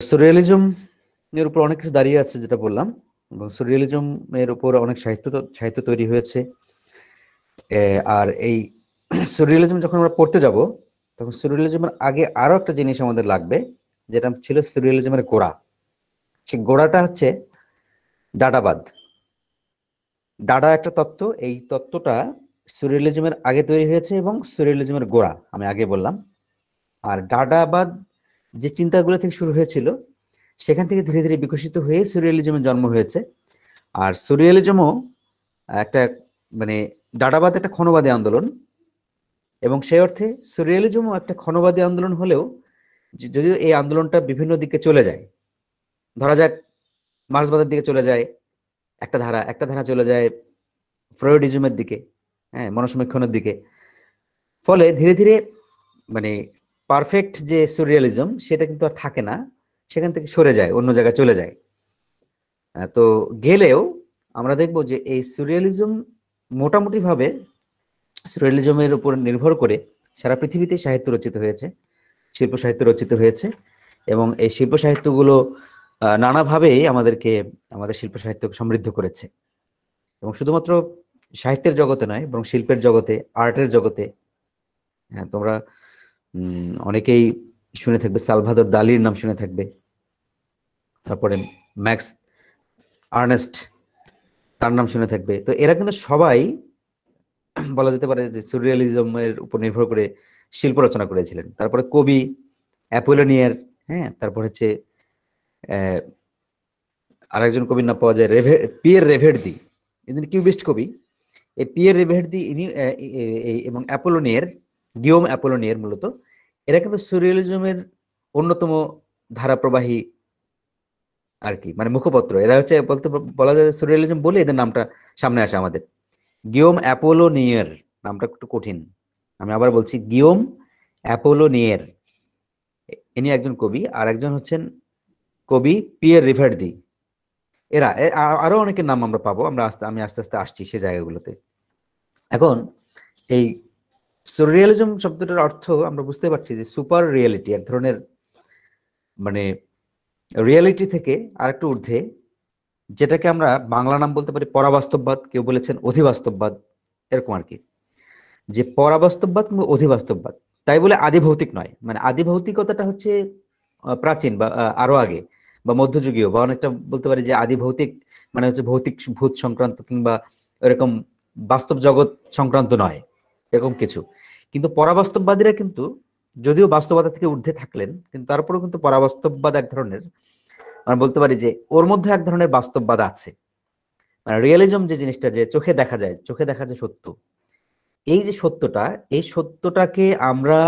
Surrealism এর উপর অনেক কিছু দাঁড়িয়ে আছে যেটা বললাম, এবং সুরিয়ালিজম এর উপর অনেক সাহিত্য তৈরি হয়েছে। আর এই সুরিয়ালিজম যখন আমরা পড়তে যাব, তখন সুরিয়ালিজমের আগে আরো একটা জিনিস আমাদের লাগবে, যেটা ছিল সুরিয়ালিজমের গোড়া। সেই গোড়াটা হচ্ছে ডাডাবাদ। ডাডা একটা তত্ত্ব, এই তত্ত্বটা সুরিয়ালিজমের আগে তৈরি হয়েছে এবং সুরিয়ালিজমের গোড়া আমি আগে বললাম। আর ডাডাবাদ যে চিন্তাগুলো থেকে শুরু হয়েছিল, সেখান থেকে ধীরে ধীরে বিকশিত হয়ে সুরিয়ালিজমের জন্ম হয়েছে। আর সুরিয়ালিজমও একটা মানে ডাডাবাদ একটা ক্ষণবাদী আন্দোলন, এবং সেই অর্থে সুরিয়ালিজমও একটা ক্ষণবাদী আন্দোলন হলেও যদিও এই আন্দোলনটা বিভিন্ন দিকে চলে যায়। ধরা যাক মার্ক্সবাদের দিকে চলে যায় একটা ধারা চলে যায় ফ্রয়েডিজমের দিকে, হ্যাঁ, মনসমীক্ষণের দিকে। ফলে ধীরে ধীরে মানে পারফেক্ট যে সুরিয়ালিজম সেটা কিন্তু আর থাকে না, সেখান থেকে সরে যায়, অন্য জায়গায় চলে যায়। তো গেলেও আমরা দেখব যে এই সুরিয়ালিজম মোটামুটি ভাবে সুরিয়ালিজমের উপর নির্ভর করে সারা পৃথিবীতে সাহিত্য রচিত হয়েছে, শিল্প সাহিত্য রচিত হয়েছে, এবং এই শিল্প সাহিত্যগুলো নানাভাবেই আমাদের শিল্প সাহিত্যকে সমৃদ্ধ করেছে। এবং শুধুমাত্র সাহিত্যের জগতে নয়, বরং শিল্পের জগতে, আর্টের জগতে। হ্যাঁ, তোমরা অনেকেই শুনে থাকবে, সালভাদর দালির নাম শুনে থাকবে, তারপরে ম্যাক্স আর্নেস্ট, তার নাম শুনে থাকবে। তো এরা কিন্তু সবাই বলা যেতে পারে যে সুরিয়ালিজমের উপর নির্ভর করে শিল্প রচনা করেছিলেন। তারপরে কবি অ্যাপোলোনিয়ার, হ্যাঁ, তারপর হচ্ছে আরেকজন কবির নাম পাওয়া যায় পিয়ের রেভেরদি, ইনি কিউবিস্ট কবি। এই পিয়ের রেভেরদি ইনি এবং অ্যাপোলোনিয়ার, গিওম অ্যাপোলোনিয়ার মূলত এরা কিন্তু সুরিয়ালিজমের অন্যতম ধারাপ্রবাহী আর কি, মানে মুখপত্র। এরা হচ্ছে বলা যায় সুরিয়ালিজম বলে এদের নামটা সামনে আসে আমাদের। গিওম অ্যাপোলোনিয়ার নামটা একটু কঠিন, আমি আবার বলছি, গিওম অ্যাপোলোনিয়ার, ইনি একজন কবি। আর একজন হচ্ছেন কবি পিয়ের রিভার্দি। এরা আরো অনেকের নাম আমরা পাবো, আমি আস্তে আস্তে আসছি সে জায়গাগুলোতে। এখন এই সুরিয়ালিজম শব্দটার অর্থ আমরা বুঝতে পারছি যে সুপার রিয়েলিটি, এক ধরনের মানে রিয়েলিটি থেকে আরেকটু ঊর্ধ্বে, যেটাকে আমরা বাংলা নাম বলতে পারি পরাবাস্তববাদ, কেউ বলেছেন অধিবাস্তববাদ, এরকম আর কি। যে পরাবাস্তববাদ কিংবা অধিবাস্তববাদ, তাই বলে আদি ভৌতিক নয়। মানে আদি ভৌতিকতাটা হচ্ছে প্রাচীন বা আরো আগে বা মধ্যযুগীয়, বা অনেকটা বলতে পারি যে আদি ভৌতিক মানে হচ্ছে ভৌতিক ভূত সংক্রান্ত কিংবা এরকম বাস্তব জগৎ সংক্রান্ত নয়, এরকম কিছু। কিন্তু পরাবাস্তববাদীরা কিন্তু যদিও বাস্তবতা থেকে ঊর্ধ্বে থাকলেন, কিন্তু তারপরেও কিন্তু পরাবাস্তববাদ এক ধরনের, আমরা বলতে পারি যে ওর মধ্যে এক ধরনের বাস্তববাদ আছে। মানে রিয়েলিজম যে জিনিসটা, যে চোখে দেখা যায়, চোখে দেখা যায় সত্য, এই যে সত্যটা, এই সত্যটাকে আমরা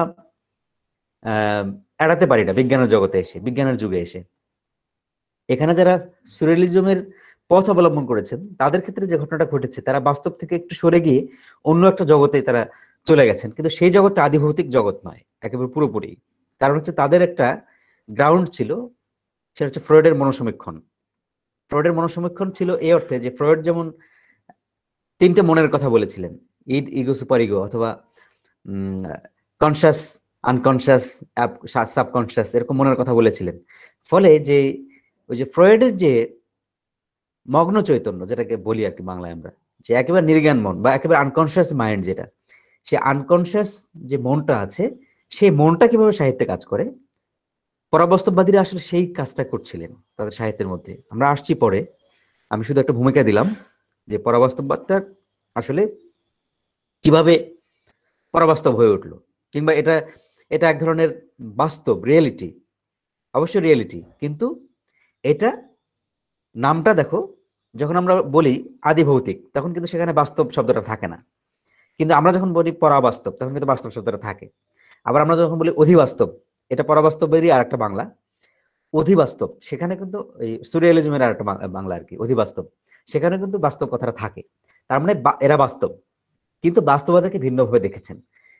আহ এড়াতে পারি না বিজ্ঞানের জগতে এসে, বিজ্ঞানের যুগে এসে। এখানে যারা সুরিয়ালিজমের পথ অবলম্বন করেছেন, তাদের ক্ষেত্রে যে ঘটনাটা ঘটেছে, তারা বাস্তব থেকে একটু সরে গিয়ে অন্য একটা জগতে তারা চলে গেছেন। কিন্তু সেই জগৎটা আদিভৌতিক জগৎ নয় একেবারে পুরোপুরি। কারণ হচ্ছে তাদের একটা গ্রাউন্ড ছিল, সেটা হচ্ছে ফ্রয়েডের মনোসমীক্ষণ। ফ্রয়েডের মনোসমীক্ষণ ছিল এই অর্থে যে ফ্রয়েড যেমন তিনটে মনের কথা বলেছিলেন, ইড, ইগো, সুপার ইগো, অথবা কনসাস, আনকনসাস, সাবকনসাস, এরকম মনের কথা বলেছিলেন। ফলে যে ওই যে ফ্রয়েডের যে মগ্ন চৈতন্য, যেটাকে বলি আর কি বাংলায় আমরা, যে একেবারে নির্জ্ঞান মন বা একেবারে আনকনসিয়াস মাইন্ড, যেটা সে আনকনসিয়াস যে মনটা আছে, সেই মনটা কিভাবে সাহিত্যে কাজ করে, পরাবাস্তববাদীরা আসলে সেই কাজটা করছিলেন তাদের সাহিত্যের মধ্যে। আমরা আসছি পরে, আমি শুধু একটা ভূমিকা দিলাম যে পরাবাস্তববাদটা আসলে কিভাবে পরাবাস্তব হয়ে উঠলো, কিংবা এটা এটা এক ধরনের বাস্তব রিয়েলিটি, অবশ্যই রিয়েলিটি, কিন্তু এটা নামটা দেখো, যখন আমরা বলি আদি ভৌতিক, তখন কিন্তু সেখানে বাস্তব শব্দটা থাকে না। কিন্তু আমরা যখন বলি পরাবাস্তব, তখন কিন্তু বাস্তব শব্দটা থাকে। আবার আমরা যখন বলি অধিবাস্তব, এটা পরাবাস্তবেরই আর একটা বাংলা। অধিবাস্তব, সেখানে কিন্তু এই সুরিয়ালিজমের আর একটা বাংলা আর কি, অধিবাস্তব, সেখানে কিন্তু বাস্তব কথাটা থাকে। তার মানে এরা বাস্তব, কিন্তু বাস্তবতাকে ভিন্নভাবে দেখেছেন।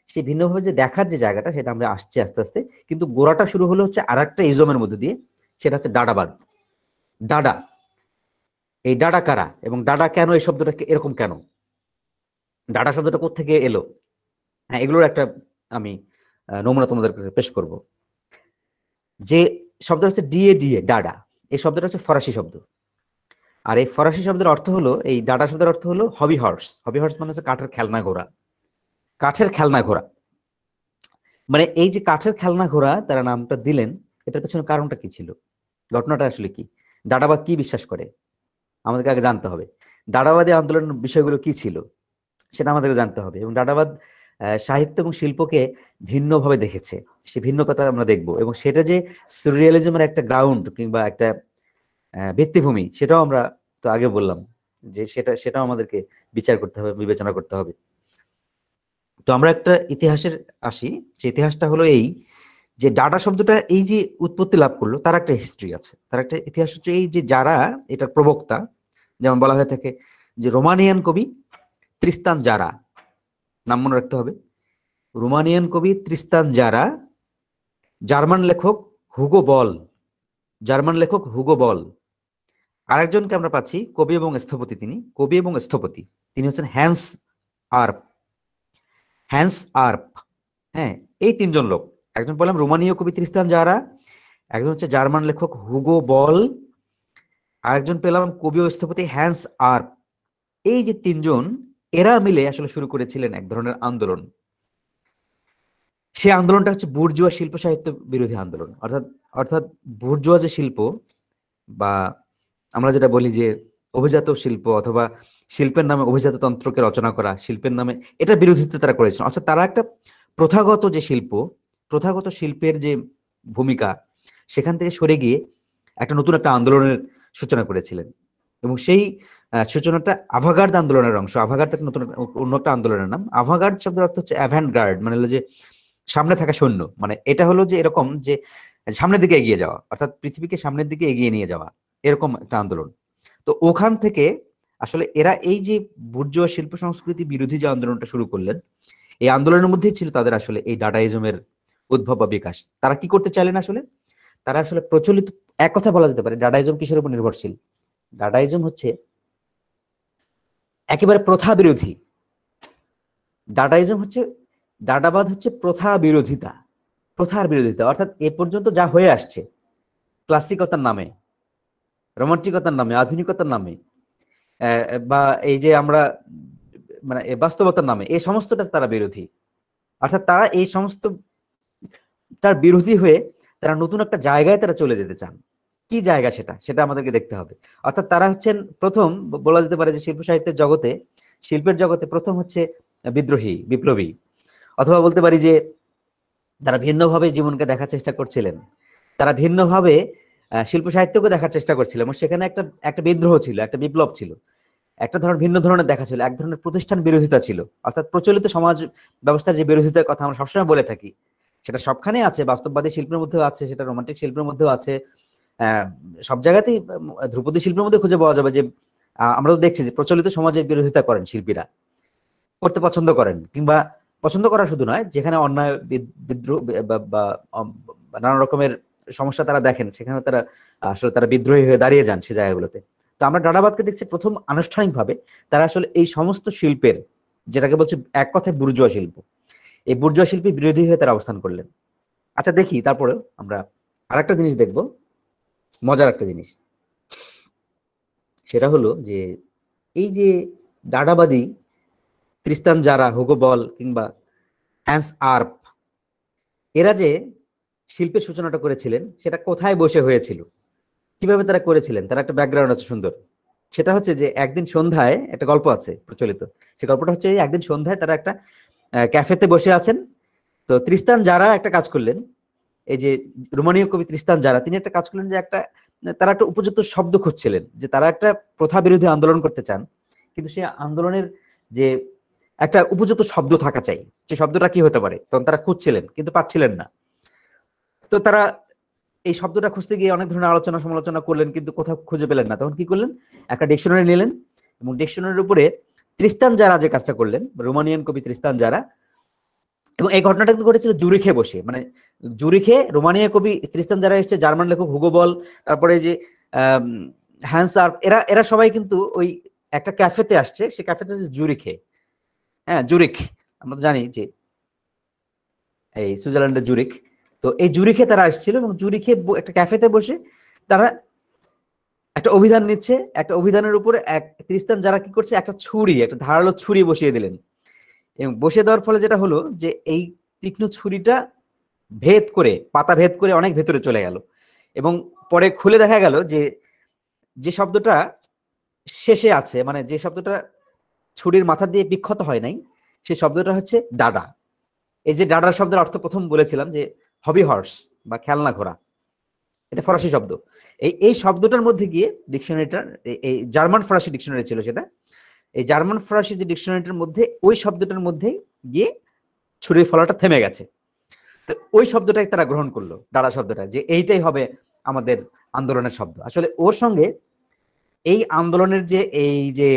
সেই ভিন্নভাবে যে দেখার যে জায়গাটা, সেটা আমরা আসছি আস্তে আস্তে। কিন্তু গোড়াটা শুরু হলো হচ্ছে আর একটা ইজমের মধ্যে দিয়ে, সেটা হচ্ছে ডাডাবাদ। ডাডা, এই ডাডা কারা এবং ডাডা কেন, এই শব্দটা এরকম কেন, ডাডা শব্দটা কোত্থেকে এলো, হ্যাঁ, এগুলোর একটা আমি নমুনা তোমাদের কাছে পেশ করব। যে শব্দ হচ্ছে ডিএ ডিএ, ডাডা। এই শব্দটা হচ্ছে ফরাসি শব্দ। আর এই ফরাসি শব্দের অর্থ হলো, এই ডাডা শব্দের অর্থ হলো হবি হর্স। হবি হর্স মানে হচ্ছে কাঠের খেলনা ঘোড়া। কাঠের খেলনা ঘোড়া মানে এই যে কাঠের খেলনা ঘোড়া তারা নামটা দিলেন, এটার পেছনে কারণটা কি ছিল, ঘটনাটা আসলে কি, ডাডাবাদ কি বিশ্বাস করে আমাদেরকে আগে জানতে হবে। ডাডাবাদী আন্দোলনের বিষয়গুলো কি ছিল সেটা আমাদেরকে জানতে হবে। এবং ডাডাবাদ সাহিত্য এবং শিল্পকে ভিন্নভাবে দেখেছে, সে ভিন্নতাটা আমরা দেখব। এবং সেটা যে সুরিয়ালিজমের একটা গ্রাউন্ড কিংবা একটা ভিত্তিভূমি, সেটাও আমরা তো আগে বললাম যে সেটাও আমাদেরকে বিচার করতে হবে, বিবেচনা করতে হবে। তো আমরা একটা ইতিহাসের আসি, যে ইতিহাসটা হলো এই যে ডাটা শব্দটা এই যে উৎপত্তি লাভ করলো তার একটা হিস্ট্রি আছে, তার একটা ইতিহাস হচ্ছে এই যে যারা এটার প্রবক্তা, যেমন বলা হয়ে থাকে যে রোমানিয়ান কবি ত্রিস্তান জারা, নাম মনে রাখতে হবে, রোমানিয়ান কবি ত্রিস্তান জারা, জার্মান লেখক হুগো বল, জার্মান লেখক হুগো বল। আরেকজনকে আমরা পাচ্ছি কবি এবং স্থপতি, তিনি কবি এবং স্থপতি, তিনি হচ্ছেন হ্যান্স আর্প, হ্যান্স আর্প। হ্যাঁ, এই তিনজন লোক, একজন বললাম রোমানীয় কবি ত্রিস্তান জারা, একজন হচ্ছে জার্মান লেখক হুগো বল, আরেকজন পেলাম কবি ও স্থপতি হ্যান্স আর্প। এই যে তিনজন, এরা মিলে আসলে শুরু করেছিলেন এক ধরনের আন্দোলন। সেই আন্দোলনটা হচ্ছে বুর্জুয়া শিল্প সাহিত্য বিরোধী আন্দোলন। অর্থাৎ অর্থাৎ বুর্জুয়া যে শিল্প, বা আমরা যেটা বলি যে অভিজাত শিল্প, অথবা শিল্পের নামে অভিজাত তন্ত্রকে রচনা করা, শিল্পের নামে, এটা বিরোধিতা তারা করেছেন। অর্থাৎ তারা একটা প্রথাগত যে শিল্প, প্রথাগত শিল্পের যে ভূমিকা, সেখান থেকে সরে গিয়ে একটা নতুন একটা আন্দোলনের সূচনা করেছিলেন। এবং সেই সূচনাটা আভাগার্দ আন্দোলনের অংশ। আভাগার্দ একটা নতুন অন্য একটা আন্দোলনের নাম। আভাগার্দ শব্দের অর্থ হচ্ছে অ্যাভান্ট গার্ড, মানে হলো যে সামনে থাকা সৈন্য। মানে এটা হলো যে এরকম যে সামনের দিকে এগিয়ে যাওয়া, অর্থাৎ পৃথিবীকে সামনের দিকে এগিয়ে নিয়ে যাওয়া, এরকম একটা আন্দোলন। তো ওখান থেকে আসলে এরা এই যে বুর্জোয়া শিল্প সংস্কৃতি বিরোধী যে আন্দোলনটা শুরু করলেন, এই আন্দোলনের মধ্যেই ছিল তাদের আসলে এই ডাডাইজমের উদ্ভব বা বিকাশ। তারা কি করতে চাইলেন আসলে, তারা আসলে প্রচলিত, এক কথা বলা যেতে পারে ডাডাইজম কিসের উপর নির্ভরশীল, ডাডাইজম হচ্ছে একেবারে প্রথা বিরোধী। ডাডাইজম হচ্ছে, ডাডাবাদ হচ্ছে প্রথা বিরোধিতা, প্রথার বিরোধিতা। অর্থাৎ এ পর্যন্ত যা হয়ে আসছে ক্লাসিকতার নামে, রোমান্টিকতার নামে, আধুনিকতার নামে, বা এই যে আমরা মানে বাস্তবতার নামে, এই সমস্তটার তারা বিরোধী। অর্থাৎ তারা এই সমস্ত তার বিরোধী হয়ে তারা নতুন একটা জায়গায় তারা চলে যেতে চান। কি জায়গা সেটা, সেটা আমাদেরকে দেখতে হবে। অর্থাৎ তারা হচ্ছেন প্রথম, বলা যেতে পারে যে শিল্প সাহিত্যের জগতে, শিল্পের জগতে প্রথম হচ্ছে বিদ্রোহী, বিপ্লবী। অথবা বলতে পারি যে তারা ভিন্নভাবে জীবনকে দেখার চেষ্টা করছিলেন, তারা ভিন্নভাবে শিল্প সাহিত্যকে দেখার চেষ্টা করছিলেন। এবং সেখানে একটা একটা বিদ্রোহ ছিল, একটা বিপ্লব ছিল, একটা ধরনের ভিন্ন ধরনের দেখা ছিল, এক ধরনের প্রতিষ্ঠান বিরোধিতা ছিল। অর্থাৎ প্রচলিত সমাজ ব্যবস্থার যে বিরোধিতার কথা আমরা সবসময় বলে থাকি, সেটা সবখানে আছে, বাস্তববাদী শিল্পের মধ্যেও আছে, সেটা রোমান্টিক শিল্পের মধ্যেও আছে, সব জায়গাতেই। ধ্রুপদী শিল্পের মধ্যে খুঁজে পাওয়া যাবে যে আমরা তো দেখছি যে প্রচলিত সমাজের বিরোধিতা করেন শিল্পীরা, করতে পছন্দ করেন, কিংবা পছন্দ করা শুধু নয়, যেখানে অন্যায়, বিদ্রোহ বা নানা রকমের সমস্যা তারা দেখেন, সেখানে তারা আসলে তারা বিদ্রোহী হয়ে দাঁড়িয়ে যান সে জায়গাগুলোতে। তো আমরা ডাডাবাদকে দেখছি প্রথম আনুষ্ঠানিকভাবে তারা আসলে এই সমস্ত শিল্পের, যেটাকে বলছে এক কথায় বুর্জোয়া শিল্প, এই বুর্জোয়া শিল্পী বিরোধী হয়ে তারা অবস্থান করলেন। আচ্ছা দেখি তারপরেও আমরা আরেকটা জিনিস দেখব, মজার একটা জিনিস। সেটা হলো যে এই যে ডাডাবাদী ত্রিস্তান জারা, হুগো বল কিংবা হ্যান্স আর্প, এরা যে শিল্পের সূচনাটা করেছিলেন সেটা কোথায় বসে হয়েছিল, কিভাবে তারা করেছিলেন, তার একটা ব্যাকগ্রাউন্ড আছে সুন্দর। সেটা হচ্ছে যে একদিন সন্ধ্যায় একটা গল্প আছে প্রচলিত, সেই গল্পটা হচ্ছে একদিন সন্ধ্যায় তারা একটা ক্যাফেতে বসে আছেন। তো ত্রিস্তান যারা একটা কাজ করলেন, এই যে রোমানীয় কবি ত্রিস্তান যারা, তিনি একটা কাজ করলেন যে একটা, তারা একটা উপযুক্ত শব্দ খুঁজছিলেন, যে তারা একটা প্রথা বিরোধী আন্দোলন করতে চান, কিন্তু সেই আন্দোলনের যে একটা উপযুক্ত শব্দ থাকা চাই, যে শব্দটা কি হতে পারে, তখন তারা খুঁজছিলেন কিন্তু পাচ্ছিলেন না। তো তারা এই শব্দটা খুঁজতে গিয়ে অনেক ধরনের আলোচনা সমালোচনা করলেন, কিন্তু কোথাও খুঁজে পেলেন না। তখন কি করলেন, একটা ডিকশনারি নিলেন, এবং ডিকশনারির উপরে ত্রিস্তান যারা যে কাজটা করলেন, রোমানিয়ান কবি ত্রিস্তান যারা, এবং এই ঘটনাটা কিন্তু ঘটেছিল জুরিখে বসে, মানে জুরিখে রোমানিয়া কবি ত্রিস্তান যারা এসছে, জার্মান লেখক হুগো বল, তারপরে যে হ্যান্স আর্প, এরা এরা সবাই কিন্তু ওই একটা ক্যাফেতে আসছে, সেই ক্যাফেতে জুরিখে। হ্যাঁ, জুরিখ আমরা তো জানি যে এই সুইজারল্যান্ডের জুরিখ। তো এই জুরিখে তারা আসছিল এবং জুরিখে একটা ক্যাফেতে বসে তারা একটা অভিধান নিচ্ছে, একটা অভিধানের উপরে এক খ্রিস্টান যারা কি করছে, একটা ছুরি, একটা ধারালো ছুরি বসিয়ে দিলেন এবং বসিয়ে দেওয়ার ফলে যেটা হলো যে এই তীক্ষ্ণ ছুরিটা ভেদ করে, পাতা ভেদ করে অনেক ভেতরে চলে গেল এবং পরে খুলে দেখা গেল যে যে শব্দটা শেষে আছে, মানে যে শব্দটা ছুরির মাথা দিয়ে বিক্ষত হয় নাই, সেই শব্দটা হচ্ছে ডাডা। এই যে ডাডা শব্দের অর্থ প্রথম বলেছিলাম যে হবি হর্স বা খেলনা ঘোড়া, এটা ফরাসি শব্দ। এই শব্দটার মধ্যে গিয়ে ডিকশনারিটা, এই জার্মান ফরাসি ডিকশনারি ছিল সেটা, এই জার্মান ফরাসি যে ডিকশনারিটার মধ্যে ওই শব্দটার মধ্যে গিয়ে ছুরির ফলাটা থেমে গেছে। তো ওই শব্দটাই তারা গ্রহণ করলো, ডাডা শব্দটা, যে এইটাই হবে আমাদের আন্দোলনের শব্দ। আসলে ওর সঙ্গে এই আন্দোলনের যে এই যে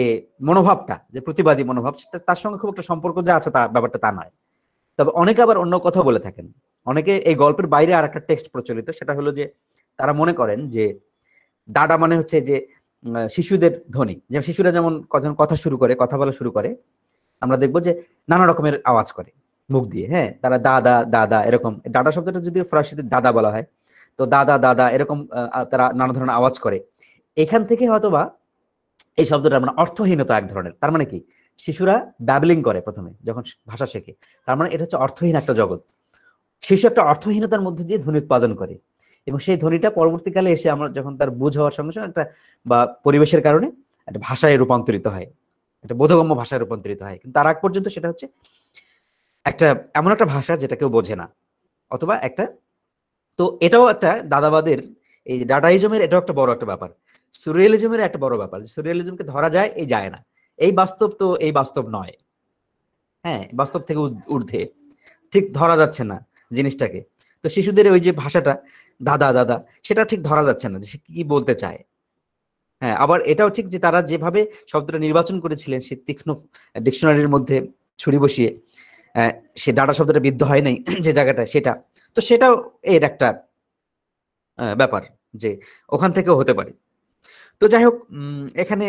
মনোভাবটা, যে প্রতিবাদী মনোভাব, সেটা তার সঙ্গে খুব একটা সম্পর্ক যে আছে তা ব্যাপারটা তা নয়। তবে অনেকে আবার অন্য কথা বলে থাকেন। অনেকে এই গল্পের বাইরে আর একটা টেক্সট প্রচলিত, সেটা হলো যে তারা মনে করেন যে ডাডা মানে হচ্ছে যে শিশুদের ধ্বনি, যে শিশুরা যেমন কথা শুরু করে, কথা বলা শুরু করে, আমরা দেখবো যে নানা রকমের আওয়াজ করে মুখ দিয়ে, হ্যাঁ, তারা দাদা দাদা এরকম। ডাডা শব্দটা যদি ফরাসিতে দাদা বলা হয়, তো দাদা দাদা এরকম তারা নানা ধরনের আওয়াজ করে। এখান থেকে হয়তোবা এই শব্দটা মানে অর্থহীনতা এক ধরনের। তার মানে কি, শিশুরা ব্যাবলিং করে প্রথমে যখন ভাষা শেখে, তার মানে এটা হচ্ছে অর্থহীন একটা জগৎ। শিশু একটা অর্থহীনতার মধ্যে দিয়ে ধ্বনি উৎপাদন করে এবং সেই ধ্বনিটা পরবর্তীকালে এসে আমরা যখন তার বুঝ হওয়ার সঙ্গে সঙ্গে একটা বা পরিবেশের কারণে একটা ভাষায় রূপান্তরিত হয়, একটা বোধগম্য ভাষায় রূপান্তরিত হয়। কিন্তু তার আগ পর্যন্ত সেটা হচ্ছে একটা এমন একটা ভাষা যেটা কেউ বোঝে না, অথবা একটা, তো এটাও একটা দাদাবাদের, এই ডাডাইজমের এটাও একটা বড় একটা ব্যাপার, সুরিয়ালিজমের একটা বড় ব্যাপার। সুরিয়ালিজমকে ধরা যায়, এই যায় না, এই বাস্তব তো এই বাস্তব নয়, হ্যাঁ, বাস্তব থেকে ঊর্ধ্বে, ঠিক ধরা যাচ্ছে না জিনিসটাকে। তো শিশুদের ওই যে ভাষাটা দাদা দাদা, সেটা ঠিক ধরা যাচ্ছে না যে সে কি বলতে চায়। হ্যাঁ, আবার এটাও ঠিক যে তারা যেভাবে শব্দটা নির্বাচন করেছিলেন, সে তীক্ষ্ণ ডিকশনারির মধ্যে ছুরি বসিয়ে সে ডাটা শব্দটা বিদ্ধ হয় নাই যে জায়গাটা, সেটা তো সেটাও এর একটা ব্যাপার যে ওখান থেকেও হতে পারে। তো যাই হোক, এখানে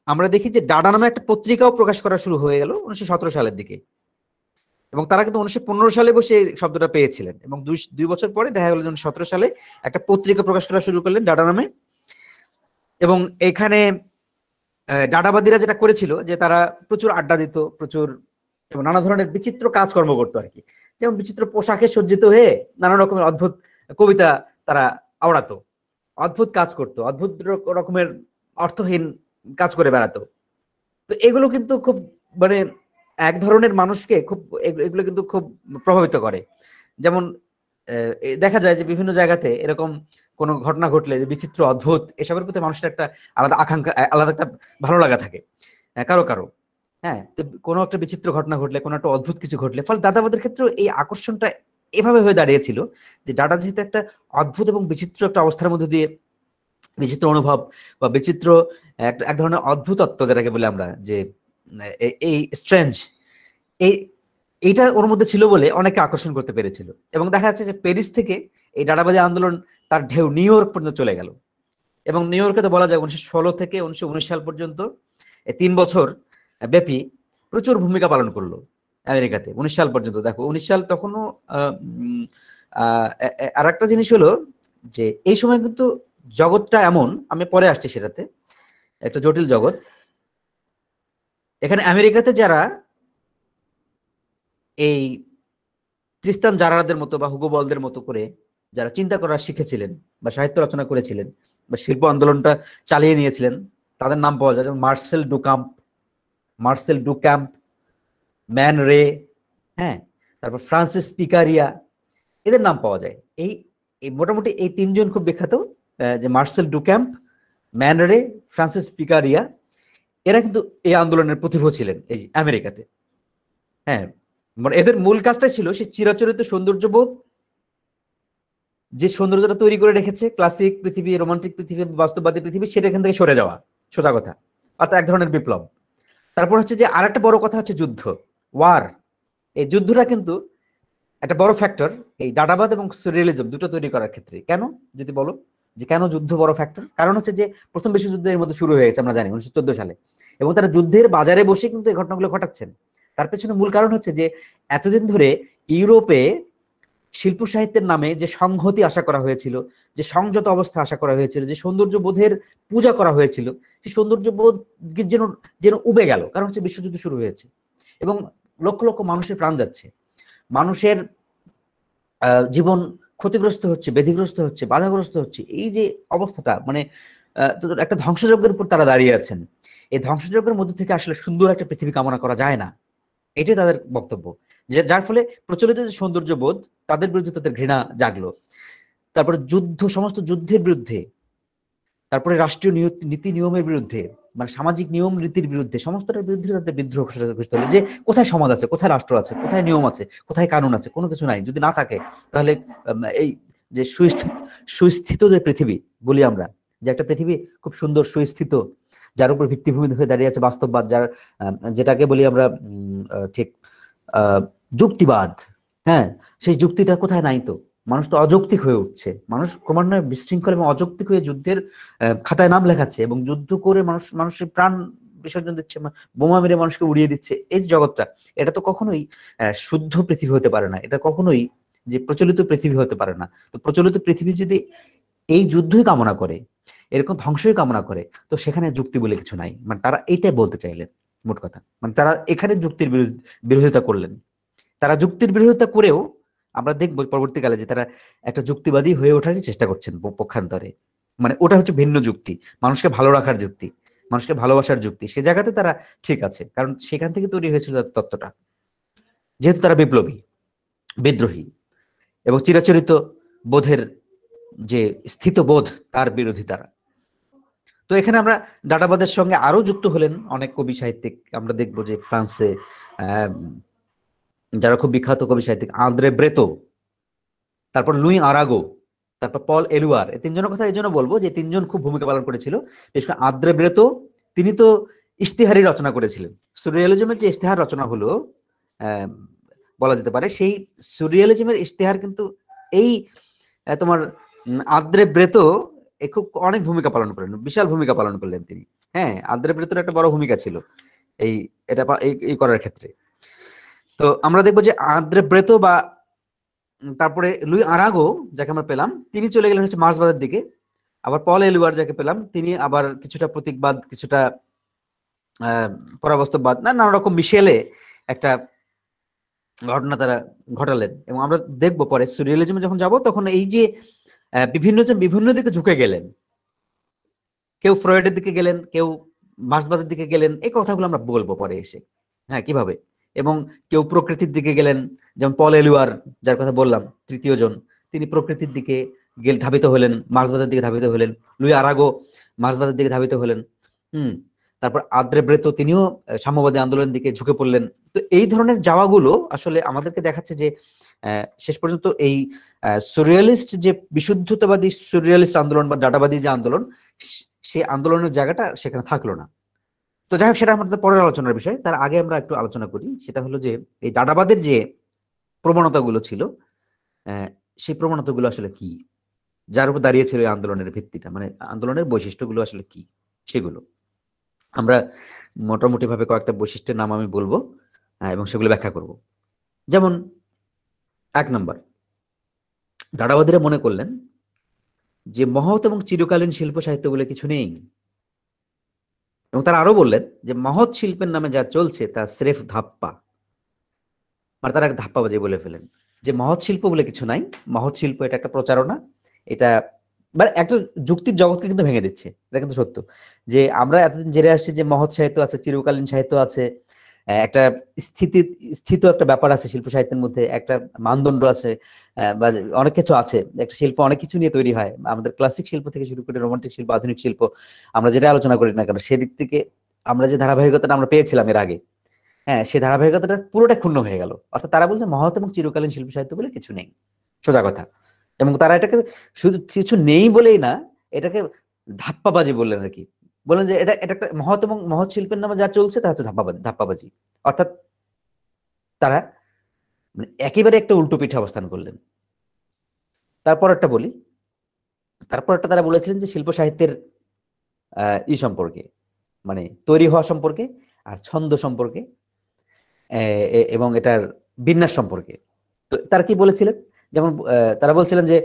আমরা দেখি যে ডাডা নামে একটা পত্রিকাও প্রকাশ করা শুরু হয়ে গেল 1917 সালের দিকে, এবং তারা কিন্তু 1915 সালে বসে এই শব্দটা পেয়েছিলেন এবং দুই বছর পরে দেখা গেল 1917 সালে একটা পত্রিকা প্রকাশ করা শুরু করলেন ডাডা নামে। এবং এখানে ডাডাবাদীরা যেটা করেছিল যে তারা প্রচুর আড্ডা দিত, প্রচুর এবং নানা ধরনের বিচিত্র কাজকর্ম করতো আর কি। যেমন বিচিত্র পোশাকে সজ্জিত হয়ে নানা রকমের অদ্ভুত কবিতা তারা আওড়াতো, অদ্ভুত কাজ করতো, অদ্ভুত রকমের অর্থহীন কাজ করে বেড়াতো। তো এগুলো কিন্তু খুব মানে এক ধরনের মানুষকে খুব, এগুলো কিন্তু খুব প্রভাবিত করে। যেমন দেখা যায় যে বিভিন্ন জায়গাতে এরকম কোনো ঘটনা ঘটলে যে বিচিত্র অদ্ভুত, এসবের প্রতি মানুষের একটা আলাদা আকাঙ্ক্ষা, আলাদা একটা ভালো লাগা থাকে কারো কারো। হ্যাঁ, তো কোনো একটা বিচিত্র ঘটনা ঘটলে, কোনো একটা অদ্ভুত কিছু ঘটলে, ফলে দাদাবাদের ক্ষেত্রে এই আকর্ষণটা এভাবে হয়ে দাঁড়িয়েছিল যে ডাডা যেহেতু একটা অদ্ভুত এবং বিচিত্র একটা অবস্থার মধ্যে দিয়ে, বিচিত্র অনুভব বা বিচিত্র এক ধরনের অদ্ভুতত্ব যেটাকে বলে আমরা, যে এই স্ট্রেঞ্জ, এই এইটা ওর মধ্যে ছিল বলে অনেকে আকর্ষণ করতে পেরেছিল। এবং দেখা যাচ্ছে যে প্যারিস থেকে এই ডাডাবাদী আন্দোলন তার ঢেউ নিউ ইয়র্ক পর্যন্ত চলে গেল। এবং নিউ ইয়র্কে তো বলা যায় 1916 থেকে 1919 সাল পর্যন্ত 3 বছর ব্যাপী প্রচুর ভূমিকা পালন করলো আমেরিকাতে। 19 সাল পর্যন্ত, দেখো 19 সাল তখনও। আর একটা জিনিস হলো যে এই সময় কিন্তু জগৎটা এমন, আমি পরে আসছি সেটাতে, একটা জটিল জগৎ। এখানে আমেরিকাতে যারা এই খ্রিস্টান জারারদের মতো বা হুগো বলদের মতো করে যারা চিন্তা করা শিখেছিলেন বা সাহিত্য রচনা করেছিলেন বা শিল্প আন্দোলনটা চালিয়ে নিয়েছিলেন, তাদের নাম পাওয়া যায়, যেমন মার্সেল ডুক্যাম্প, ম্যান রে, হ্যাঁ, তারপর ফ্রান্সিস পিকারিয়া, এদের নাম পাওয়া যায়। এই মোটামুটি এই তিনজন খুব বিখ্যাত, যে মার্সেল ডুক্যাম্প, ম্যান রে, ফ্রান্সিস পিকারিয়া, এরা কিন্তু এই আন্দোলনের প্রতিভ ছিলেন এই আমেরিকাতে। হ্যাঁ, মানে এদের মূল কাজটাই ছিল সে চিরাচরিত সৌন্দর্যবোধ, যে সৌন্দর্যটা তৈরি করে রেখেছে ক্লাসিক পৃথিবী, রোমান্টিক পৃথিবী, বাস্তববাদী পৃথিবী, সেটা এখান থেকে সরে যাওয়া, সোজা কথা, অর্থাৎ এক ধরনের বিপ্লব। তারপর হচ্ছে যে আরেকটা বড় কথা হচ্ছে যুদ্ধ, ওয়ার। এই যুদ্ধটা কিন্তু একটা বড় ফ্যাক্টর এই ডাডাবাদ এবং সুরিয়ালিজম দুটো তৈরি করার ক্ষেত্রে। কেন যদি বলো যে কেন যুদ্ধ বড় ফ্যাক্টর, কারণ হচ্ছে যে প্রথম বিশ্বযুদ্ধ এর মধ্যে শুরু হয়ে গেছে আমরা জানি 1914 সালে, এবং তারা যুদ্ধের বাজারে বসে কিন্তু এই ঘটনাগুলো ঘটাচ্ছেন। তার পেছনে মূল কারণ হচ্ছে যে এতদিন ধরে ইউরোপে শিল্প সাহিত্যের নামে যে সংহতি আশা করা হয়েছিল, যে সংযত অবস্থা আশা করা হয়েছিল, যে সৌন্দর্য বোধের পূজা করা হয়েছিল, সেই সৌন্দর্য বোধ যেন যেন উবে গেল, কারণ হচ্ছে বিশ্বযুদ্ধ শুরু হয়েছে এবং লক্ষ লক্ষ মানুষের প্রাণ যাচ্ছে, মানুষের জীবন ক্ষতিগ্রস্ত হচ্ছে, ব্যাধিগ্রস্ত হচ্ছে, বাধাগ্রস্ত হচ্ছে। এই যে অবস্থাটা, মানে একটা ধ্বংসযজ্ঞের উপর তারা দাঁড়িয়ে আছেন। এই ধ্বংসযজ্ঞের মধ্যে থেকে আসলে সুন্দর একটা পৃথিবী কামনা করা যায় না, এটাই তাদের বক্তব্য। যার ফলে প্রচলিত যে সৌন্দর্য বোধ, তাদের বিরুদ্ধে তাদের ঘৃণা জাগলো। তারপরে যুদ্ধ, সমস্ত যুদ্ধের বিরুদ্ধে, তারপরে রাষ্ট্রীয় নীতি নিয়মের বিরুদ্ধে, মানে সামাজিক নিয়ম রীতির বিরুদ্ধে, সমস্তটার বিরুদ্ধে তাদের বিদ্রোহ ঘোষিত হলো। যে কোথায় সমাজ আছে, কোথায় রাষ্ট্র আছে, কোথায় নিয়ম আছে, কোথায় কানুন আছে? কোনো কিছু নাই। যদি না থাকে তাহলে এই যে সুস্থিত যে পৃথিবী বলি আমরা, যে একটা পৃথিবী খুব সুন্দর সুস্থিত, যার উপর ভিত্তিভূমি হয়ে দাঁড়িয়ে আছে বাস্তববাদ, যার যেটাকে বলি আমরা ঠিক যুক্তিবাদ, হ্যাঁ, সেই যুক্তিটা কোথায়? নাই তো। মানুষ তো অযৌক্তিক হয়ে উঠছে, মানুষ ক্রমান্বয়ে বিশৃঙ্খল এবং অযৌক্তিক হয়ে যুদ্ধের খাতায় নাম লেখাচ্ছে এবং যুদ্ধ করে মানুষের প্রাণ বিসর্জন দিচ্ছে, বোমা মেরে মানুষকে উড়িয়ে দিচ্ছে। এই জগৎটা, এটা তো কখনোই শুদ্ধ পৃথিবী হতে পারে না, এটা কখনোই যে প্রচলিত পৃথিবী হতে পারে না। তো প্রচলিত পৃথিবী যদি এই যুদ্ধই কামনা করে, এরকম ধ্বংসই কামনা করে, তো সেখানে যুক্তি বলে কিছু নাই। মানে তারা এইটাই বলতে চাইলেন, মোট কথা। মানে তারা এখানে যুক্তির বিরোধিতা করলেন। তারা যুক্তির বিরোধিতা করেও আমরা দেখব পরবর্তীকালে যে তারা একটা যুক্তিবাদী হয়ে ওঠারই চেষ্টা করছেন পক্ষান্তরে। মানে ওটা হচ্ছে ভিন্ন যুক্তি, মানুষকে ভালো রাখার যুক্তি, মানুষকে ভালোবাসার যুক্তি। সে জায়গাতে তারা ঠিক আছে, কারণ সেখান থেকে তৈরি হয়েছিল তত্ত্বটা। যেহেতু তারা বিপ্লবী, বিদ্রোহী এবং চিরাচরিত বোধের যে স্থিত বোধ, তার বিরোধী তারা। তো এখানে আমরা ডাটাবাদের সঙ্গে আরো যুক্ত হলেন অনেক কবি সাহিত্যিক। আমরা দেখবো যে ফ্রান্সে যারা খুব বিখ্যাত কবি সাহিত্যিক, আন্দ্রে ব্রেতো, তারপর লুই আরাগো, তারপর পল এলুয়ার। এই তিনজনের কথা এই জন্য বলবো যে তিনজন খুব ভূমিকা পালন করেছিল। বিশেষ করে আন্দ্রে ব্রেতো, তিনি তো ইশতেহারি রচনা করেছিলেন। সুরিয়ালিজমের যে ইশতেহার রচনা হলো বলা যেতে পারে, সেই সুরিয়ালিজমের ইশতেহার কিন্তু এই তোমার আন্দ্রে ব্রেতো খুব অনেক ভূমিকা পালন করলেন, বিশাল ভূমিকা পালন করলেন তিনি। হ্যাঁ, আন্দ্রে ব্রেতোর একটা বড় ভূমিকা ছিল এই এটা এই করার ক্ষেত্রে। তো আমরা দেখবো যে আন্দ্রে ব্রেতো বা তারপরে লুই আরাগো যাকে আমরা পেলাম, তিনি চলে গেলেন হচ্ছে মার্ক্সবাদের দিকে। আবার পল এলুয়ার যাকে পেলাম, তিনি আবার কিছুটা প্রতীকবাদ, কিছুটা পরাবস্তবাদ, নানা রকম মিশেলে একটা ঘটনা তারা ঘটালেন। এবং আমরা দেখবো পরে সুরিয়ালিজমে যখন যাব, তখন এই যে বিভিন্নজন বিভিন্ন দিকে ঝুঁকে গেলেন, কেউ ফ্রয়েডের দিকে গেলেন, কেউ মার্ক্সবাদের দিকে গেলেন, এই কথাগুলো আমরা বলবো পরে এসে, হ্যাঁ, কিভাবে। এবং কেউ প্রকৃতির দিকে গেলেন, যেমন পল এলুয়ার যার কথা বললাম, তৃতীয় জন, তিনি প্রকৃতির দিকে ধাবিত হলেন, মার্ক্সবাদের দিকে ধাবিত হলেন। লুই আরাগো মার্ক্সবাদের দিকে ধাবিত হলেন। তারপর আন্দ্রে ব্রেতো, তিনিও সাম্যবাদী আন্দোলনের দিকে ঝুঁকে পড়লেন। তো এই ধরনের যাওয়াগুলো আসলে আমাদেরকে দেখাচ্ছে যে শেষ পর্যন্ত এই সুরিয়ালিস্ট যে বিশুদ্ধতাবাদী সুরিয়ালিস্ট আন্দোলন বা ডাটাবাদী যে আন্দোলন, সেই আন্দোলনের জায়গাটা সেখানে থাকলো না। তো যাই হোক, সেটা আমাদের পরের আলোচনার বিষয়। তার আগে আমরা একটু আলোচনা করি, সেটা হলো যে এই ডাটাবাদের যে প্রবণতাগুলো ছিল, সেই প্রবণতাগুলো আসলে কি, যার উপর দাঁড়িয়েছিল এই আন্দোলনের ভিত্তিটা, মানে আন্দোলনের বৈশিষ্ট্যগুলো আসলে কি, সেগুলো আমরা মোটামুটি ভাবে কয়েকটা বৈশিষ্ট্যের নাম আমি বলবো এবং সেগুলো ব্যাখ্যা করব। যেমন 1 নম্বর, ডাটাবাদীরা মনে করলেন যে মহৎ এবং চিরকালীন শিল্প সাহিত্য বলে কিছু নেই। এবং তারা আরো বললেন যে মহৎ শিল্পের নামে যা চলছে তা স্রেফ ধাপ্পা। মানে তারা একটা ধাপ্পাবাজি বলে ফেলেন যে মহৎ শিল্প বলে কিছু নাই, মহৎ শিল্প এটা একটা প্রচারণা, এটা মানে একটা যুক্তির জগৎকে কিন্তু ভেঙে দিচ্ছে। এটা কিন্তু সত্য যে আমরা এতদিন জেনে আসছি যে মহৎ সাহিত্য আছে, চিরকালীন সাহিত্য আছে, একটা স্থিত একটা ব্যাপার আছে শিল্প সাহিত্যের মধ্যে, একটা মানদণ্ড আছে, বা অনেক কিছু আছে। একটা শিল্প অনেক কিছু নিয়ে তৈরি হয়, আমাদের ক্লাসিক শিল্প থেকে শুরু করে রোমান্টিক শিল্প, আধুনিক শিল্প, আমরা যেটা আলোচনা করি না কেন, সেদিক থেকে আমরা যে ধারাবাহিকতাটা আমরা পেয়েছিলাম এর আগে, হ্যাঁ, সেই ধারাবাহিকতাটা পুরোটা ক্ষুণ্ণ হয়ে গেল। অর্থাৎ তারা বলছে মহৎ এবং চিরকালীন শিল্প সাহিত্য বলে কিছু নেই, সোজা কথা। এবং তারা এটাকে শুধু কিছু নেই বলেই না, এটাকে ধাপ্পাবাজি বললেন আর কি। বললেন যে এটা এটা একটা মহৎ এবং মহৎ শিল্পের নামে যা চলছে তা হচ্ছে ধাপ্পাবাজি। অর্থাৎ তারা মানে একেবারে একটা উল্টো পিঠে অবস্থান করলেন। তারপর একটা বলি, তারপর একটা তারা বলেছিলেন যে শিল্প সাহিত্যের সম্পর্কে, মানে তৈরি হওয়া সম্পর্কে, আর ছন্দ সম্পর্কে, এবং এটার বিন্যাস সম্পর্কে। তো তারা কি বলেছিলেন যেমন তারা বলছিলেন যে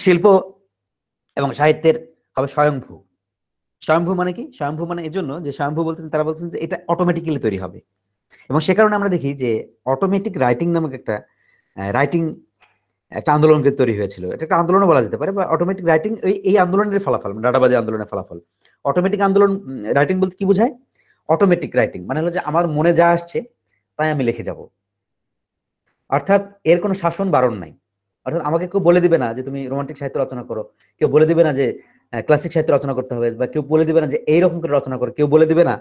শিল্প এবং সাহিত্যের হবে স্বয়ংভূ। স্বয়ংভূ মানে কি? স্বয়ংভূ মানে এই জন্য যে স্বয়ংভূ বলতেছেন, তারা বলছেন যে এটা অটোমেটিক্যালি তৈরি হবে। এবং সে কারণে আমরা দেখি যে অটোমেটিক রাইটিং নামক একটা রাইটিং একটা আন্দোলন তৈরি হয়েছিল। এটা একটা আন্দোলনও বলা যেতে পারে, বা অটোমেটিক রাইটিং এই আন্দোলনের ফলাফল, ডাটাবাজি আন্দোলনের ফলাফল। অটোমেটিক আন্দোলন রাইটিং বলতে কি বোঝায়? অটোমেটিক রাইটিং মানে হলো যে আমার মনে যা আসছে তাই আমি লিখে যাব, অর্থাৎ এর কোনো শাসন বারণ নাই। অর্থাৎ আমাকে কেউ বলে দিবে না যে তুমি রোমান্টিক সাহিত্য রচনা করো, কেউ বলে দিবে না যে ক্লাসিক সাহিত্য রচনা করতে হবে, বা কেউ বলে দিবে না যে এইরকম করে রচনা করো, কেউ বলে দিবে না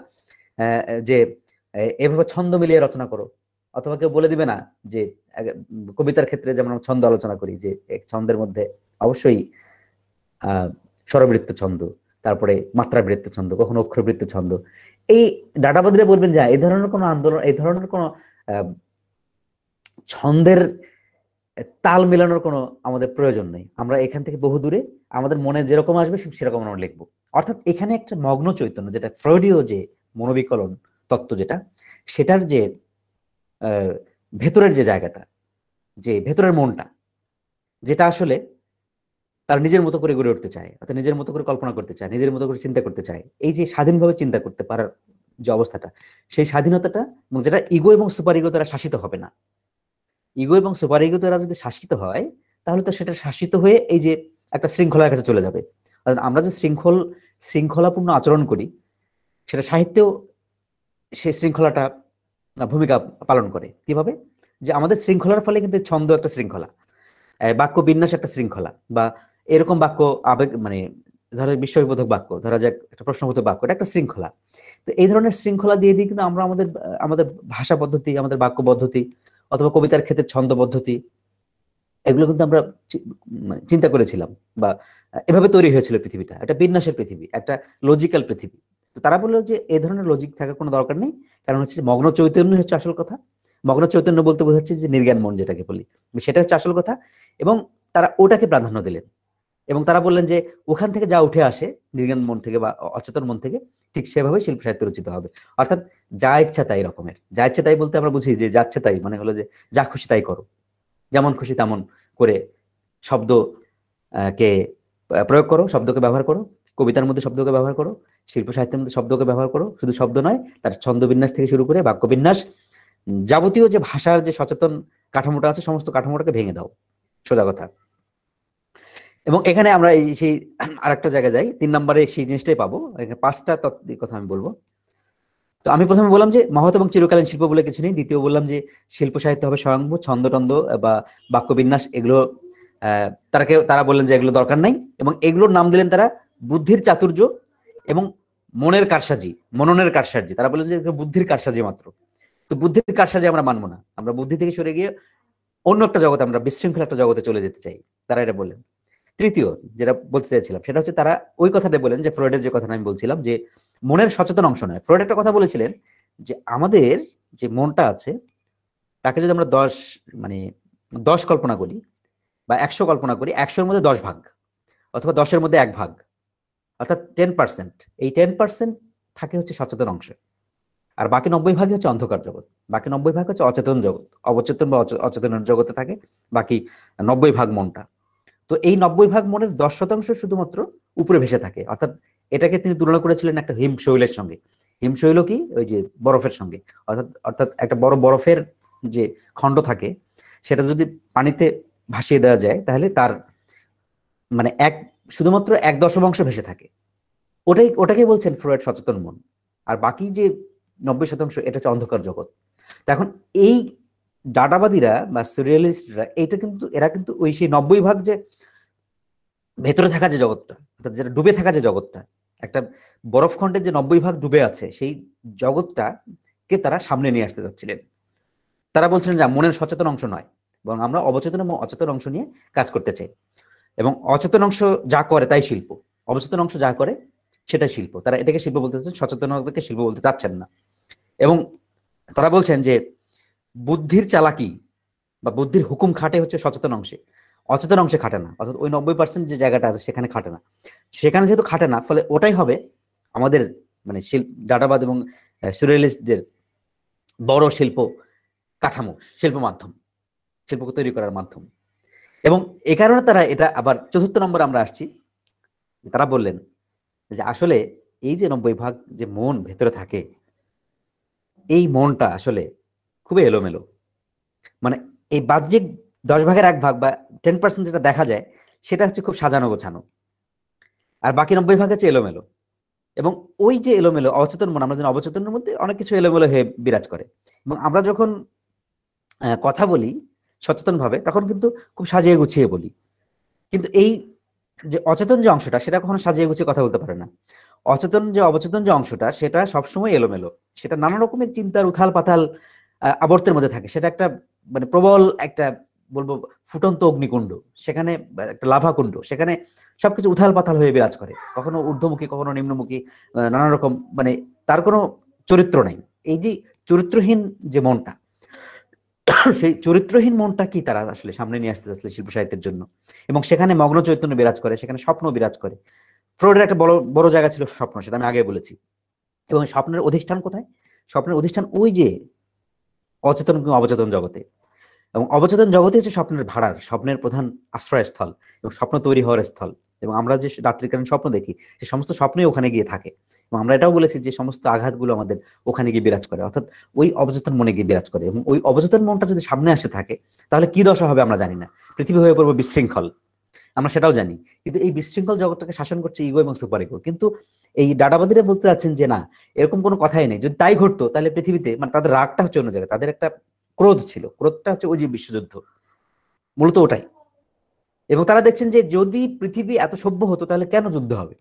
যে এভাবে ছন্দ মিলিয়ে রচনা করো, অথবা কেউ বলে দিবে না যে কবিতার ক্ষেত্রে যেমন আমরা ছন্দ আলোচনা করি যে এক ছন্দের মধ্যে অবশ্যই স্বরবৃত্ত ছন্দ, তারপরে মাত্রাবৃত্ত ছন্দ, কখনো অক্ষরবৃত্ত ছন্দ। এই ডাটাবাদীরা বলবেন যে এই ধরনের কোনো আন্দোলন, এই ধরনের কোনো ছন্দের তাল মেলানোর কোনো আমাদের প্রয়োজন নেই। আমরা এখান থেকে বহু দূরে আমাদের মনে যেরকম আসবে সেরকম আমরা লিখবো। অর্থাৎ এখানে একটা মগ্ন চৈতন্য, যেটা ফ্রয়েডীয় যে মনোবিকলন তত্ত্ব, যেটা সেটার যে ভেতরের যে জায়গাটা, যে ভেতরের মনটা, যেটা আসলে তার নিজের মতো করে গড়ে উঠতে চায়, অর্থাৎ নিজের মতো করে কল্পনা করতে চায়, নিজের মতো করে চিন্তা করতে চায়, এই যে স্বাধীনভাবে চিন্তা করতে পারার যে অবস্থাটা, সেই স্বাধীনতাটা, এবং যেটা ইগো এবং সুপার ইগো দ্বারা শাসিত হবে না। ইগো এবং সুপার ইগো দ্বারা যদি শাসিত হয়, তাহলে তো সেটা শাসিত হয়ে এই যে একটা শৃঙ্খলার কাছে চলে যাবে। অর্থাৎ আমরা যে শৃঙ্খলাপূর্ণ আচরণ করি, সেটা সাহিত্যেও সেই শৃঙ্খলাটা ভূমিকা পালন করে। কিভাবে? যে আমাদের শৃঙ্খলার ফলে কিন্তু ছন্দ একটা শৃঙ্খলা, বাক্য বিন্যাস একটা শৃঙ্খলা, বা এরকম বাক্য আবেগ মানে ধরো বিস্ময়বোধক বাক্য, ধরা যাক একটা প্রশ্নবোধক বাক্য, এটা একটা শৃঙ্খলা। তো এই ধরনের শৃঙ্খলা দিয়ে দিয়ে কিন্তু আমরা আমাদের আমাদের ভাষা পদ্ধতি, আমাদের বাক্য পদ্ধতি, অথবা কবিতার ক্ষেত্রে ছন্দ পদ্ধতি, এগুলো কিন্তু আমরা মানে চিন্তা করেছিলাম, বা এভাবে তৈরি হয়েছিল পৃথিবীটা, একটা বিন্যাসের পৃথিবী, একটা লজিক্যাল পৃথিবী। তো তারা বললো যে এই ধরনের লজিক থাকার কোনো দরকার নেই, কারণ হচ্ছে যে মগ্ন চৈতন্য হচ্ছে আসল কথা। মগ্ন চৈতন্য বলতে বোঝাচ্ছে যে নির্জ্ঞান মন যেটাকে বলি, সেটা হচ্ছে আসল কথা। এবং তারা ওটাকে প্রাধান্য দিলেন, এবং তারা বললেন যে ওখান থেকে যা উঠে আসে নির্জ্ঞান মন থেকে বা অচেতন মন থেকে, ঠিক সেভাবে শিল্প সাহিত্য রচিত হবে। অর্থাৎ যা ইচ্ছা তাই রকমের, যা ইচ্ছা তাই বলতে আমরা বুঝি যে যাচ্ছে তাই মানে হলো যে যা খুশি তাই করো, যেমন খুশি তেমন করে শব্দ কে প্রয়োগ করো, শব্দকে ব্যবহার করো, কবিতার মধ্যে শব্দকে ব্যবহার করো, শিল্প সাহিত্যের মধ্যে শব্দকে ব্যবহার করো। শুধু শব্দ নয়, তার ছন্দবিন্যাস থেকে শুরু করে বাক্যবিন্যাস, যাবতীয় যে ভাষার যে সচেতন কাঠামোটা আছে, সমস্ত কাঠামোটাকে ভেঙে দাও, সোজা কথা। এবং এখানে আমরা এই সেই আরেকটা জায়গায় যাই, 3 নম্বরে সেই জিনিসটাই পাবো। এখানে 5টা তত্ত্বের কথা আমি বলবো। তো আমি প্রথমে বললাম যে মহৎ এবং চিরকালীন শিল্প বলে কিছু নেই। দ্বিতীয় বললাম যে শিল্প সাহিত্য হবে স্বয়ংভূ, ছন্দটন্দ বা বাক্যবিন্যাস এগুলো তারা বললেন যে এগুলো দরকার নাই, এবং এগুলোর নাম দিলেন তারা বুদ্ধির চাতুর্য এবং মনের কারসাজি, মননের কারসাজি। তারা বললেন যে বুদ্ধির কারসাজি মাত্র। তো বুদ্ধির কারসাজি আমরা মানবো না, আমরা বুদ্ধি থেকে সরে গিয়ে অন্য একটা জগতে, আমরা বিশৃঙ্খল একটা জগতে চলে যেতে চাই, তারা এটা বললেন। তৃতীয় যেটা বলতে চাইছিলাম সেটা হচ্ছে তারা ওই কথাটা বলেন যে ফ্রয়েডের যে কথাটা আমি বলছিলাম, যে মনের সচেতন অংশ নয়। ফ্রয়েড একটা কথা বলেছিলেন যে আমাদের যে মনটা আছে, তাকে যদি আমরা 10 কল্পনা করি বা 100 কল্পনা করি, 100-র মধ্যে 10 ভাগ, অথবা 10-এর মধ্যে 1 ভাগ, অর্থাৎ 10%, এই 10% থাকে হচ্ছে সচেতন অংশ, আর বাকি 90 ভাগই হচ্ছে অন্ধকার জগৎ, বাকি 90 ভাগ হচ্ছে অচেতন জগৎ, অবচেতন বা অচেতনের জগতে থাকে বাকি 90 ভাগ মনটা। তো এই 90 ভাগ মনের 10% শুধুমাত্র উপরে ভেসে থাকে। অর্থাৎ এটাকে তিনি তুলনা করেছিলেন একটা হিমশৈলের সঙ্গে। হিমশৈল কি? ওই যে বরফের সঙ্গে। অর্থাৎ অর্থাৎ একটা বড় বরফের যে খণ্ড থাকে, সেটা যদি পানিতে ভাসিয়ে দেওয়া যায়, তাহলে তার মানে শুধুমাত্র 1/10 ভেসে থাকে। ওটাকে বলছেন ফ্রয়েড সচেতন মন। আর বাকি যে 90% এটা হচ্ছে অন্ধকার জগৎ। তো এখন এই ডাটাবাদীরা বা সিরিয়ালিস্টরা এরা কিন্তু ওই সেই 90 ভাগ যে ভেতরে থাকা যে জগৎটা, অর্থাৎ যেটা ডুবে থাকা যে জগৎটা, একটা বরফ খণ্ডের যে 90 ভাগ ডুবে আছে, সেই জগৎটাকে তারা সামনে নিয়ে আসতে চাচ্ছিলেন। তারা বলছিলেন যে মনের সচেতন অংশ নয়, বরং আমরা অবচেতন এবং অচেতন অংশ নিয়ে কাজ করতে চাই, এবং অচেতন অংশ যা করে তাই শিল্প, অবচেতন অংশ যা করে সেটাই শিল্প। তারা এটাকে শিল্প বলতে চাচ্ছেন, সচেতনতাকে শিল্প বলতে চাচ্ছেন না। এবং তারা বলছেন যে বুদ্ধির চালাকি বা বুদ্ধির হুকুম খাটে হচ্ছে সচেতন অংশে, অচেতন অংশে খাটে না। অর্থাৎ ওই 90% যে জায়গাটা আছে সেখানে খাটে না। সেখানে যেহেতু খাটে না, ফলে ওটাই হবে আমাদের মানে ডাটাবাদ এবং সিরিয়ালিস্টদের বড় শিল্প কাঠামো, শিল্প মাধ্যম, শিল্পকে তৈরি করার মাধ্যম। এবং এ কারণে তারা এটা আবার চতুর্থ নম্বর আমরা আসছি, তারা বললেন যে আসলে এই যে 90 ভাগ যে মন ভেতরে থাকে, এই মনটা আসলে খুবই এলোমেলো। মানে এই বাহ্যিক 10 ভাগের 1 ভাগ বা 10% যেটা দেখা যায়, সেটা হচ্ছে খুব সাজানো গোছানো, আর বাকি 90 ভাগ হচ্ছে এলোমেলো। এবং ওই যে এলোমেলো অচেতন মন, আমরা যেন অবচেতনের মধ্যে অনেক কিছু এলোমেলো হয়ে বিরাজ করে। এবং আমরা যখন কথা বলি সচেতন ভাবে, তখন কিন্তু খুব সাজিয়ে গুছিয়ে বলি। কিন্তু এই যে অচেতন যে অংশটা, সেটা কখনো সাজিয়ে গুছিয়ে কথা বলতে পারে না। অচেতন যে অবচেতন যে অংশটা, সেটা সবসময় এলোমেলো, সেটা নানা রকমের চিন্তার উথাল পাথাল আবর্তের মধ্যে থাকে। সেটা একটা মানে প্রবল একটা, বলবো, ফুটন্ত অগ্নিকুণ্ড, সেখানে একটা লাভা কুণ্ড, সেখানে সবকিছু উথাল পাথাল হয়ে বিরাজ করে, কখনো ঊর্ধ্বমুখী কখনো নিম্নমুখী, নানা রকম, মানে তার কোনো চরিত্র নেই। এই যে চরিত্রহীন যে মনটা, সেই চরিত্রহীন মনটা কি তারা আসলে সামনে নিয়ে আসতে চাচ্ছিল শিল্প সাহিত্যের জন্য। এবং সেখানে মগ্ন চৈতন্য বিরাজ করে, সেখানে স্বপ্ন বিরাজ করে। ফ্রয়েডের একটা বড় বড় জায়গা ছিল স্বপ্ন, সেটা আমি আগে বলেছি। এবং স্বপ্নের অধিষ্ঠান কোথায়? স্বপ্নের অধিষ্ঠান ওই যে অচেতন কিংবা অবচেতন জগতে। এবং অবচেতন জগতে হচ্ছে স্বপ্নের ভাড়ার, স্বপ্নের প্রধান আশ্রয়স্থল এবং স্বপ্ন তৈরি হওয়ার স্থল। এবং আমরা যে রাত্রিকালীন স্বপ্ন দেখি, সে সমস্ত স্বপ্নই ওখানে গিয়ে থাকে। এবং আমরা এটাও বলেছি যে সমস্ত আঘাতগুলো আমাদের ওখানে গিয়ে বিরাজ করে, অর্থাৎ ওই অবচেতন মনে গিয়ে বিরাজ করে। এবং ওই অবচেতন মনটা যদি সামনে আসে থাকে, তাহলে কি দশা হবে আমরা জানি না। পৃথিবী হয়ে পড়বো বিশৃঙ্খল, আমরা সেটাও জানি। কিন্তু এই বিশৃঙ্খল জগৎটাকে শাসন করছে ইগো এবং সুপার ইগো। কিন্তু এই ডাটাবাদীরা বলতে চাচ্ছেন যে না, এরকম কোনো কথাই নেই। যদি তাই ঘটতো, তাহলে পৃথিবীতে, মানে তাদের রাগটা হচ্ছে অন্য জায়গায়, তাদের একটা ক্রোধ ছিল, ক্রোধটা হচ্ছে ওই যে বিশ্বযুদ্ধ, মূলত ওটাই। এবং তারা দেখছেন যে যদি পৃথিবী এত সভ্য হতো, তাহলে কেন যুদ্ধ হবে,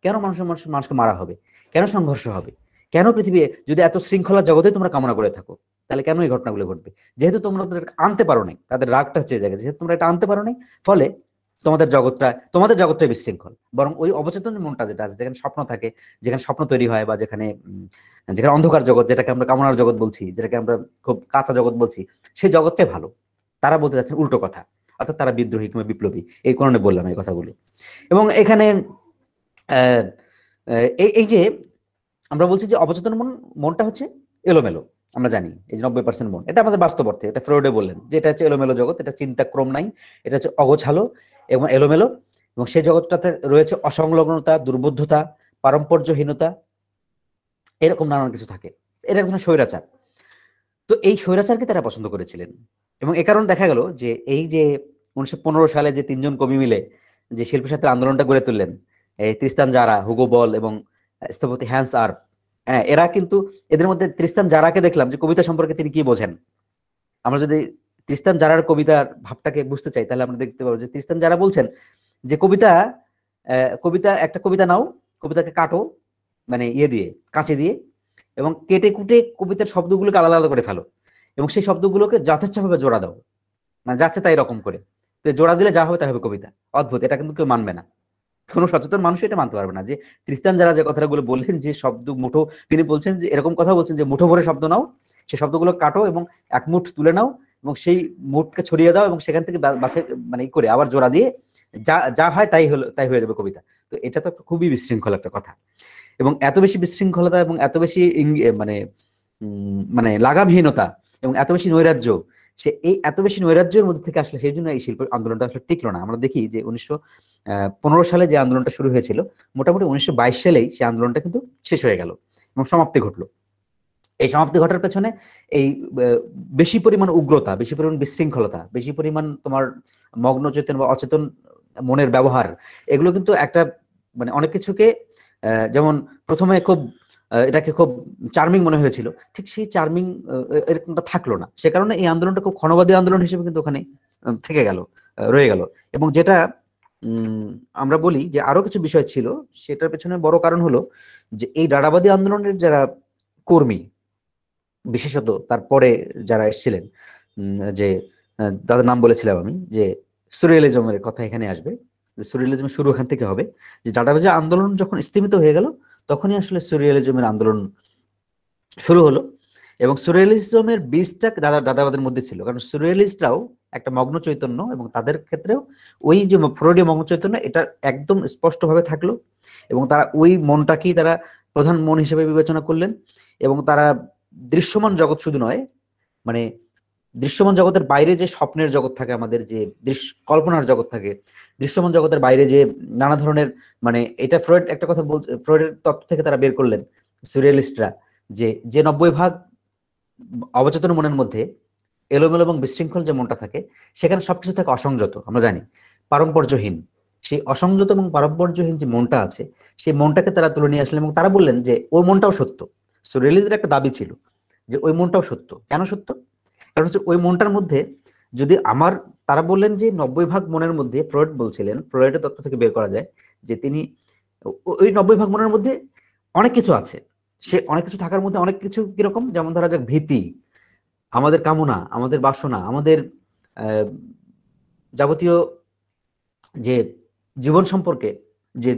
কেন মানুষকে মারা হবে, কেন সংঘর্ষ হবে, কেন পৃথিবী, যদি এত শৃঙ্খলা জগতে তোমরা কামনা করে থাকো, তাহলে কেন এই ঘটনাগুলো ঘটবে? যেহেতু তোমরা এটা আনতে পারো নাই, তাদের রাগটা হচ্ছে এই জায়গায়, যেহেতু তোমরা এটা আনতে পারো নাই, ফলে তোমাদের জগৎটা বিশৃঙ্খল। বরং ওই অবচেতন মনটা যেটা আছে, যেখানে স্বপ্ন থাকে, যেখানে স্বপ্ন তৈরি হয়, বা যেখানে অন্ধকার জগৎ, যেটাকে আমরা কামনার জগৎ বলছি, যেটাকে আমরা খুব কাঁচা জগৎ বলছি, সেই জগৎটাই ভালো। তারা বলতে চাচ্ছেন উল্টো কথা, অর্থাৎ তারা বিদ্রোহী কিংবা বিপ্লবী। এই কারণে বললাম এই কথাগুলো। এবং এখানে আহ, এই যে আমরা বলছি যে অবচেতন মনটা হচ্ছে এলোমেলো, আমরা জানি এই যে 90% মন, এটা আমাদের বাস্তব অর্থে, এটা ফ্রয়েডে বললেন যে এটা হচ্ছে এলোমেলো জগৎ, এটা চিন্তাক্রম নাই, এটা হচ্ছে অগোছালো এবং এলোমেলো। এবং সেই জগৎটাতে রয়েছে অসংলগ্নতা, দুর্বোধ্যতা, পারম্পর্যহীনতা, এরকম নানান কিছু থাকে। এটা এক ধরনের স্বৈরাচার। তো এই স্বৈরাচারকে তারা পছন্দ করেছিলেন। এবং এ কারণে দেখা গেল যে এই যে 1915 সালে যে 3জন কবি মিলে যে শিল্প সাহিত্যের আন্দোলনটা গড়ে তুললেন, এই তৃস্তান জারা, হুগো বল এবং স্থপতি হ্যান্স আর্প, হ্যাঁ, এরা কিন্তু, এদের মধ্যে তৃস্তান জারাকে দেখলাম যে কবিতা সম্পর্কে তিনি কি বোঝেন। আমরা যদি তৃস্তান জারার কবিতার ভাবটাকে বুঝতে চাই, তাহলে আমরা দেখতে পাবো যে তৃস্তান জারা বলছেন যে কবিতা, একটা কবিতা নাও, কবিতাকে কাটো, মানে ইয়ে দিয়ে, কাঁচি দিয়ে, এবং কেটে কুটে কবিতার শব্দগুলোকে আলাদা আলাদা করে ফেলো, এবং সেই শব্দগুলোকে যথেচ্ছভাবে জোড়া দাও, মানে যাচ্ছে তাই রকম করে। তো জোড়া দিলে যা হবে তাই হবে কবিতা। অদ্ভুত, এটা কিন্তু কেউ মানবে না, কোনো সচেতন মানুষ এটা মানতে পারবে না। যে তৃস্তান যারা যে কথাগুলো বললেন, যে শব্দ মুঠো, তিনি বলছেন যে এরকম কথা বলছেন যে মুঠো ভরে শব্দ নাও, সেই শব্দগুলো কাটো এবং এক মুঠ তুলে নাও, এবং সেই মুঠকে ছড়িয়ে দাও, এবং সেখান থেকে বাছে, মানে ই করে আবার জোড়া দিয়ে যা যা হয় তাই হলো, তাই হয়ে যাবে কবিতা। তো এটা তো খুবই বিশৃঙ্খল একটা কথা। এবং এত বেশি বিশৃঙ্খলতা এবং এত বেশি মানে লাগামহীনতা এবং এত বেশি নৈরাজ্য, সে এই এত বেশি নৈরাজ্যের মধ্যে থেকে আসলে, সেই জন্য এই শিল্প আন্দোলনটা আসলে টিকলো না। আমরা দেখি যে 1915 সালে যে আন্দোলনটা শুরু হয়েছিল, মোটামুটি 1922 সালেই সেই আন্দোলনটা কিন্তু শেষ হয়ে গেল এবং সমাপ্তি ঘটলো। এই সমাপ্তি ঘটার পেছনে এই বেশি পরিমাণ উগ্রতা, বেশি পরিমাণ বিশৃঙ্খলতা, বেশি পরিমাণ তোমার মগ্ন চেতন বা অচেতন মনের ব্যবহার, এগুলো কিন্তু একটা, মানে অনেক কিছুকে যেমন প্রথমে খুব এটাকে খুব চার্মিং মনে হয়েছিল, ঠিক সেই চার্মিং এরকমটা থাকলো না। সে কারণে এই আন্দোলনটা খুব ক্ষণবাদী আন্দোলন হিসেবে কিন্তু ওখানে থেকে গেল, রয়ে গেল। এবং যেটা আমরা বলি যে আরো কিছু বিষয় ছিল, সেটার পেছনে বড় কারণ হলো যে এই ডাডাবাদী আন্দোলনের যারা কর্মী, বিশেষত তারপরে যারা এসেছিলেন, যে তাদের নাম বলেছিলাম আমি, যে সুরিয়ালিজমের কথা এখানে আসবে, যে সুরিয়ালিজমের শুরু এখান থেকে হবে। যে ডাডাবাজি আন্দোলন যখন স্তীমিত হয়ে গেল, তখনই আসলে সুরিয়ালিজমের আন্দোলন শুরু হলো। এবং সুরিয়ালিজমের বীজটা দাদাবাদের মধ্যে ছিল, কারণ সুরিয়ালিস্টরাও একটা মগ্ন চৈতন্য, এবং তাদের ক্ষেত্রেও ওই যে ফ্রয়েডীয় মগ্ন চৈতন্য, এটা একদম স্পষ্টভাবে থাকলো। এবং তারা ওই মনটাকেই তারা প্রধান মন হিসেবে বিবেচনা করলেন। এবং তারা দৃশ্যমান জগৎ শুধু নয়, মানে দৃশ্যমান জগতের বাইরে যে স্বপ্নের জগৎ থাকে, আমাদের যে কল্পনার জগৎ থাকে, দৃশ্যমান জগতের বাইরে যে নানা ধরনের, মানে এটা ফ্রয়েড একটা কথা ফ্রয়েডের তত্ত্ব থেকে তারা বের করলেন সুরিয়ালিস্টরা, যে যে 90 ভাগ অবচেতন মনের মধ্যে এলোমেলো এবং বিশৃঙ্খল যে মনটা থাকে, সেখানে সবকিছু থাকে অসংযত, আমরা জানি, পারম্পর্যহীন। সেই অসংযত এবং পারম্পর্যহীন যে মনটা আছে, সেই মনটাকে তারা তুলে নিয়ে আসলেন এবং তারা বললেন যে ওই মনটাও সত্য। সুরিয়ালিস্টদের একটা দাবি ছিল যে ওই মনটাও সত্য। কেন সত্য? কারণ হচ্ছে ওই মনটার মধ্যে যদি আমার, তারা বললেন যে 90 ভাগ মনের মধ্যে, ফ্রয়েড বলছিলেন, ফ্রয়েডের তত্ত্ব থেকে বের করা যায় যে তিনি ওই 90 ভাগ মনের মধ্যে অনেক কিছু আছে। সে অনেক কিছু থাকার মধ্যে অনেক কিছু কিরকম, যেমন ধরা যাক ভীতি, আমাদের কামনা, আমাদের বাসনা, আমাদের যাবতীয় যে জীবন সম্পর্কে যে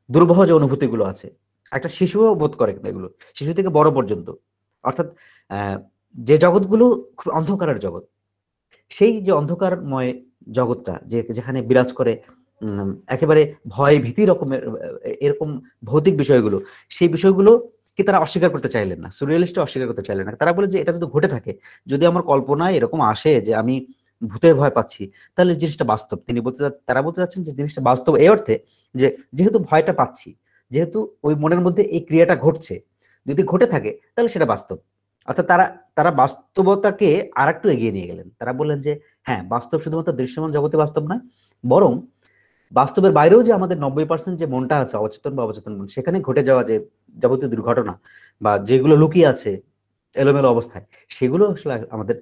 দুর্বহ যে অনুভূতিগুলো আছে, একটা শিশুও বোধ করে কিন্তু এগুলো, শিশু থেকে বড় পর্যন্ত। অর্থাৎ যে জগৎগুলো খুব অন্ধকারের জগৎ, সেই যে অন্ধকারময় জগৎটা যে যেখানে বিরাজ করে একেবারে ভয় ভীতি রকমের এরকম ভৌতিক বিষয়গুলো, সেই বিষয়গুলো কি তারা অস্বীকার করতে চাইলেন না, সুরিয়ালিস্ট অস্বীকার করতে চাইলেন না। তারা বলে যে এটা যদি ঘটে থাকে, যদি আমার কল্পনায় এরকম আসে যে আমি ভূতে ভয় পাচ্ছি, তাহলে জিনিসটা বাস্তব। তারা বলতে চাচ্ছেন যে জিনিসটা বাস্তব এই অর্থে যে যেহেতু ভয়টা পাচ্ছি, যেহেতু ওই মনের মধ্যে এই ক্রিয়াটা ঘটছে, যদি ঘটে থাকে তাহলে সেটা বাস্তব। অর্থাৎ তারা তারা বাস্তবতাকে আর একটু এগিয়ে নিয়ে গেলেন। তারা বললেন যে হ্যাঁ, বাস্তব শুধুমাত্র দৃশ্যমান জগতে বাস্তব নয়, বরং বাস্তবের বাইরেও যে আমাদের 90% যে মনটা আছে, অচেতন বা অবচেতন মন, সেখানে ঘটে যাওয়া যে যাবতীয় দুর্ঘটনা বা যেগুলো লুকিয়ে আছে এলোমেলো অবস্থায়, সেগুলো আসলে আমাদের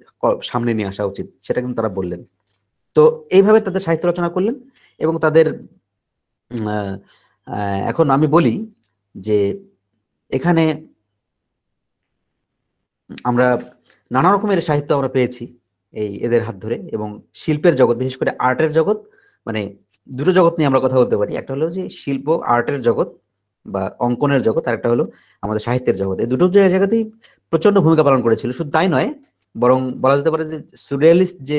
সামনে নিয়ে আসা উচিত, সেটা কিন্তু তারা বললেন। তো এইভাবে তাদের সাহিত্য রচনা করলেন। এবং তাদের এখন আমি বলি যে এখানে আমরা নানা রকমের সাহিত্য আমরা পেয়েছি এই এদের হাত ধরে। এবং শিল্পের জগৎ, বিশেষ করে আর্টের জগৎ, মানে দুটো জগৎ নিয়ে আমরা কথা বলতে পারি। একটা হলো যে শিল্প আর্টের জগৎ বা অঙ্কনের জগৎ, আর একটা হলো আমাদের সাহিত্যের জগৎ। এই দুটো জায়গাতেই প্রচন্ড ভূমিকা পালন করেছিল। শুধু তাই নয়, বরং বলা যেতে পারে যে সুরিয়ালিস্ট যে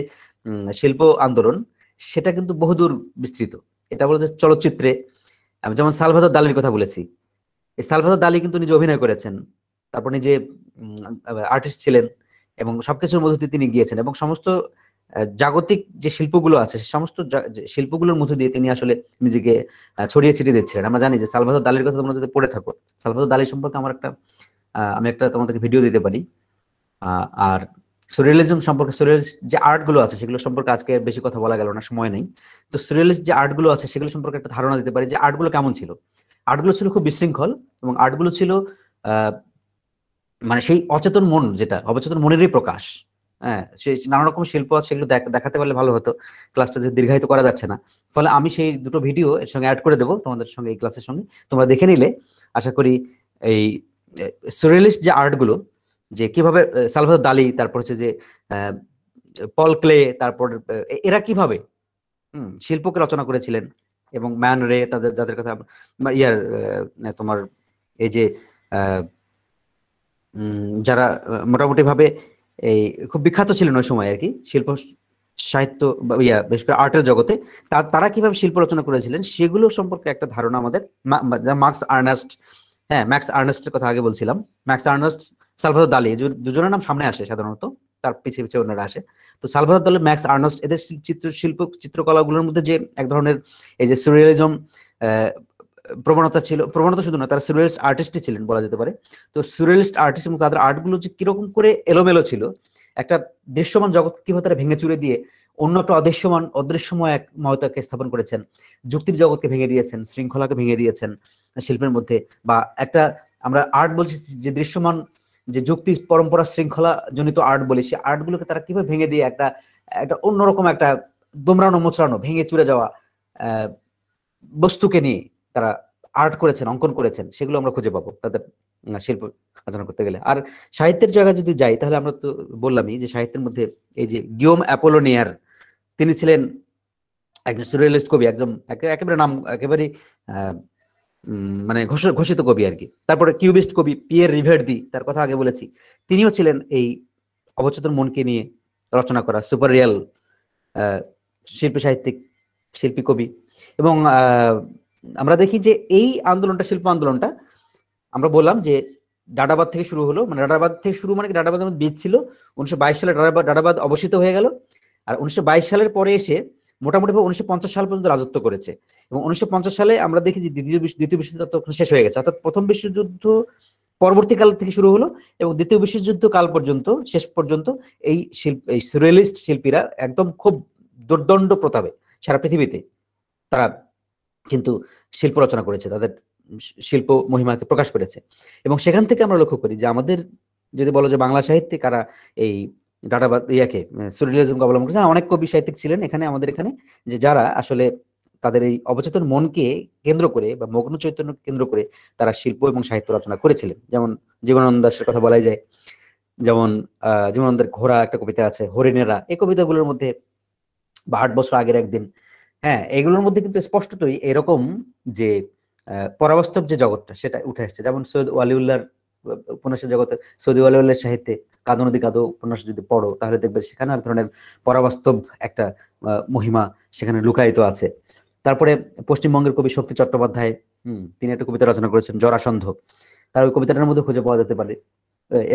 শিল্প আন্দোলন, সেটা কিন্তু বহুদূর বিস্তৃত। এটা বলে যে চলচ্চিত্রে, আমি যেমন সালভাদর দালির কথা বলেছি, এই সালভাদর দালি কিন্তু নিজে অভিনয় করেছেন, তারপর নিজে আর্টিস্ট ছিলেন, এবং সবকিছুর মধ্যে দিয়ে তিনি গিয়েছেন, এবং সমস্ত জাগতিক যে শিল্পগুলো আছে, সমস্ত শিল্পগুলোর মধ্যে দিয়ে তিনি আসলে নিজেকে ছড়িয়ে ছিটিয়ে দিচ্ছিলেন। আমরা জানি যে সালভাদর দালির কথা তোমরা যদি পড়ে থাকো, সালভাদর দালি সম্পর্কে আমি একটা তোমাদেরকে ভিডিও দিতে পারি। আর সুরিয়ালিজম সম্পর্কে, সুরিয়ালিস্ট যে আর্ট গুলো আছে সেগুলো সম্পর্কে আজকে বেশি কথা বলা গেল না, সময় নেই। তো সুরিয়ালিস্ট যে আর্ট গুলো আছে সেগুলো সম্পর্কে একটা ধারণা দিতে পারি যে আর্টগুলো কেমন ছিল। আর্টগুলো ছিল খুব বিশৃঙ্খল, এবং আর্টগুলো ছিল মানে সেই অচেতন মন, যেটা অবচেতন মনেরই প্রকাশ। হ্যাঁ, সেই নানা রকম শিল্প আছে, সেগুলো দেখাতে পারলে ভালো হতো। ক্লাসটা যে দীর্ঘায়িত করা যাচ্ছে না, ফলে আমি সেই দুটো ভিডিও এর সঙ্গে অ্যাড করে দেবো তোমাদের সঙ্গে, এই ক্লাসের সঙ্গে তোমরা দেখে নিলে আশা করি এই সুরিয়ালিস্ট যে আর্টগুলো, যে কিভাবে সালভাদর দালি, তারপর হচ্ছে যে পল ক্লে, তারপর এরা কিভাবে শিল্পকে রচনা করেছিলেন, এবং ম্যান রে, তাদের যাদের কথা ইয়ার তোমার এই যে যারা মোটামুটি ভাবে এই খুব বিখ্যাত ছিলেন ওই সময় আর কি, শিল্প সাহিত্য বিশেষ করে আর্টের জগতে, তারা কিভাবে শিল্প রচনা করেছিলেন সেগুলো সম্পর্কে একটা ধারণা আমাদের। মার্কস আর্নেস্ট, হ্যাঁ ম্যাক্স আর্নেস্টের কথা আগে বলছিলাম, ম্যাক্স আর্নেস্ট, সালভাদর দালি, দুজনের নাম সামনে আসে সাধারণত, তার পিছিয়ে পিছিয়ে অন্যরা আসে। তো সালভাদর দালি, ম্যাক্স আর্নেস্ট, এদের চিত্রকলাগুলোর মধ্যে যে এক ধরনের এই যে সুরিয়ালিজম প্রবণতা ছিল, প্রবণতা শুধু না, তারা সুরিয়ালিস্ট আর্টিস্টই ছিলেন বলা যেতে পারে। তো সুরিয়ালিস্ট আর্টিস্ট এবং তাদের আর্টগুলো যে কিরকম করে এলোমেলো ছিল, একটা দৃশ্যমান জগৎ কিভাবে তারা ভেঙে চুরে দিয়ে অন্য একটা অদৃশ্যময় এক ময়তাকে স্থাপন করেছেন, যুক্তির জগৎকে ভেঙে দিয়েছেন, শৃঙ্খলাকে ভেঙে দিয়েছেন শিল্পের মধ্যে। বা একটা আমরা আর্ট বলছি যে দৃশ্যমান, যে যুক্তি পরম্পরা শৃঙ্খলা জনিত আর্ট বলি, সেই আর্টগুলোকে তারা কিভাবে ভেঙে দিয়ে একটা একটা অন্যরকম একটা দোমরানো মোচড়ানো, ভেঙে চুরে যাওয়া বস্তুকে নিয়ে তারা আর্ট করেছেন, অঙ্কন করেছেন, সেগুলো আমরা খুঁজে পাবো তাদের শিল্প আলোচনা করতে গেলে। আর সাহিত্যের জায়গায় যদি যাই, তাহলে আমরা তো বললামই যে সাহিত্যের মধ্যে এই যে গিওম অ্যাপোলোনিয়ার, তিনি ছিলেন একজন সুরিয়ালিস্ট কবি, একদম একেবারে নাম একেবারে মানে ঘোষিত কবি আর কি। তারপরে কিউবিস্ট কবি পিয়ের রিভেরদি, তার কথা আগে বলেছি, তিনিও ছিলেন এই অবচেতন মনকে নিয়ে রচনা করা সুপার রিয়াল শিল্পী কবি। এবং আমরা দেখি যে এই আন্দোলনটা, শিল্প আন্দোলনটা, আমরা বললাম যে ডাডাবাদ থেকে শুরু হলো, মানে ডাডাবাদ থেকে শুরু মানে ডাডাবাদের মধ্যে বীজ ছিল, 1922 সালে ডাডাবাদ অবস্থিত হয়ে গেল। আর 1922 সালের পরে এসে মোটামুটি 1950 সাল পর্যন্ত রাজত্ব করেছে। এবং 1950 সালে আমরা দেখি যে দ্বিতীয় বিশ্বযুদ্ধ তখন শেষ হয়ে গেছে, অর্থাৎ প্রথম বিশ্বযুদ্ধ পরবর্তীকাল থেকে শুরু হলো এবং দ্বিতীয় বিশ্বযুদ্ধ কাল পর্যন্ত, শেষ পর্যন্ত এই এই সুরিয়ালিস্ট শিল্পীরা একদম খুব দুর্দণ্ড প্রতাপে সারা পৃথিবীতে তারা কিন্তু শিল্প রচনা করেছে, তাদের শিল্প মহিমাকে প্রকাশ করেছে। এবং সেখান থেকে আমরা লক্ষ্য করি যে আমাদের যদি বলো যে বাংলা সাহিত্যে কারা এই ডাটাবাদ ইয়াকে সুরিয়ালিজমকে অবলম্বন করেছে, অনেক কবি সাহিত্যিক ছিলেন এখানে আমাদের এখানে, যে যারা আসলে তাদের এই অবচেতন মনকে কেন্দ্র করে বা মগ্ন চৈতন্যকে কেন্দ্র করে তারা শিল্প এবং সাহিত্য রচনা করেছিলেন। যেমন জীবনানন্দ দাশের কথা বলাই যায়, যেমন জীবনানন্দের ঘোড়া একটা কবিতা আছে, হরিণেরা, এই কবিতাগুলোর মধ্যে বা 8 বছর আগের একদিন, হ্যাঁ, এগুলোর মধ্যে কিন্তু স্পষ্টতই এরকম যে পরাবাস্তব যে জগৎটা সেটা উঠে আসছে। যেমন সৈয়দ ওয়ালিউল্লাহর উপন্যাসের জগতে, সৈয়দ ওয়ালিউল্লাহর সাহিত্যে কাঁদো নদী কাঁদো উপন্যাস যদি পড়ো তাহলে দেখবে সেখানে এক ধরনের পরাবাস্তব একটা মহিমা সেখানে লুকায়িত আছে। তারপরে পশ্চিমবঙ্গের কবি শক্তি চট্টোপাধ্যায়, তিনি একটা কবিতা রচনা করেছেন জরাসন্ধ, তার ওই কবিতাটার মধ্যে খুঁজে পাওয়া যেতে পারে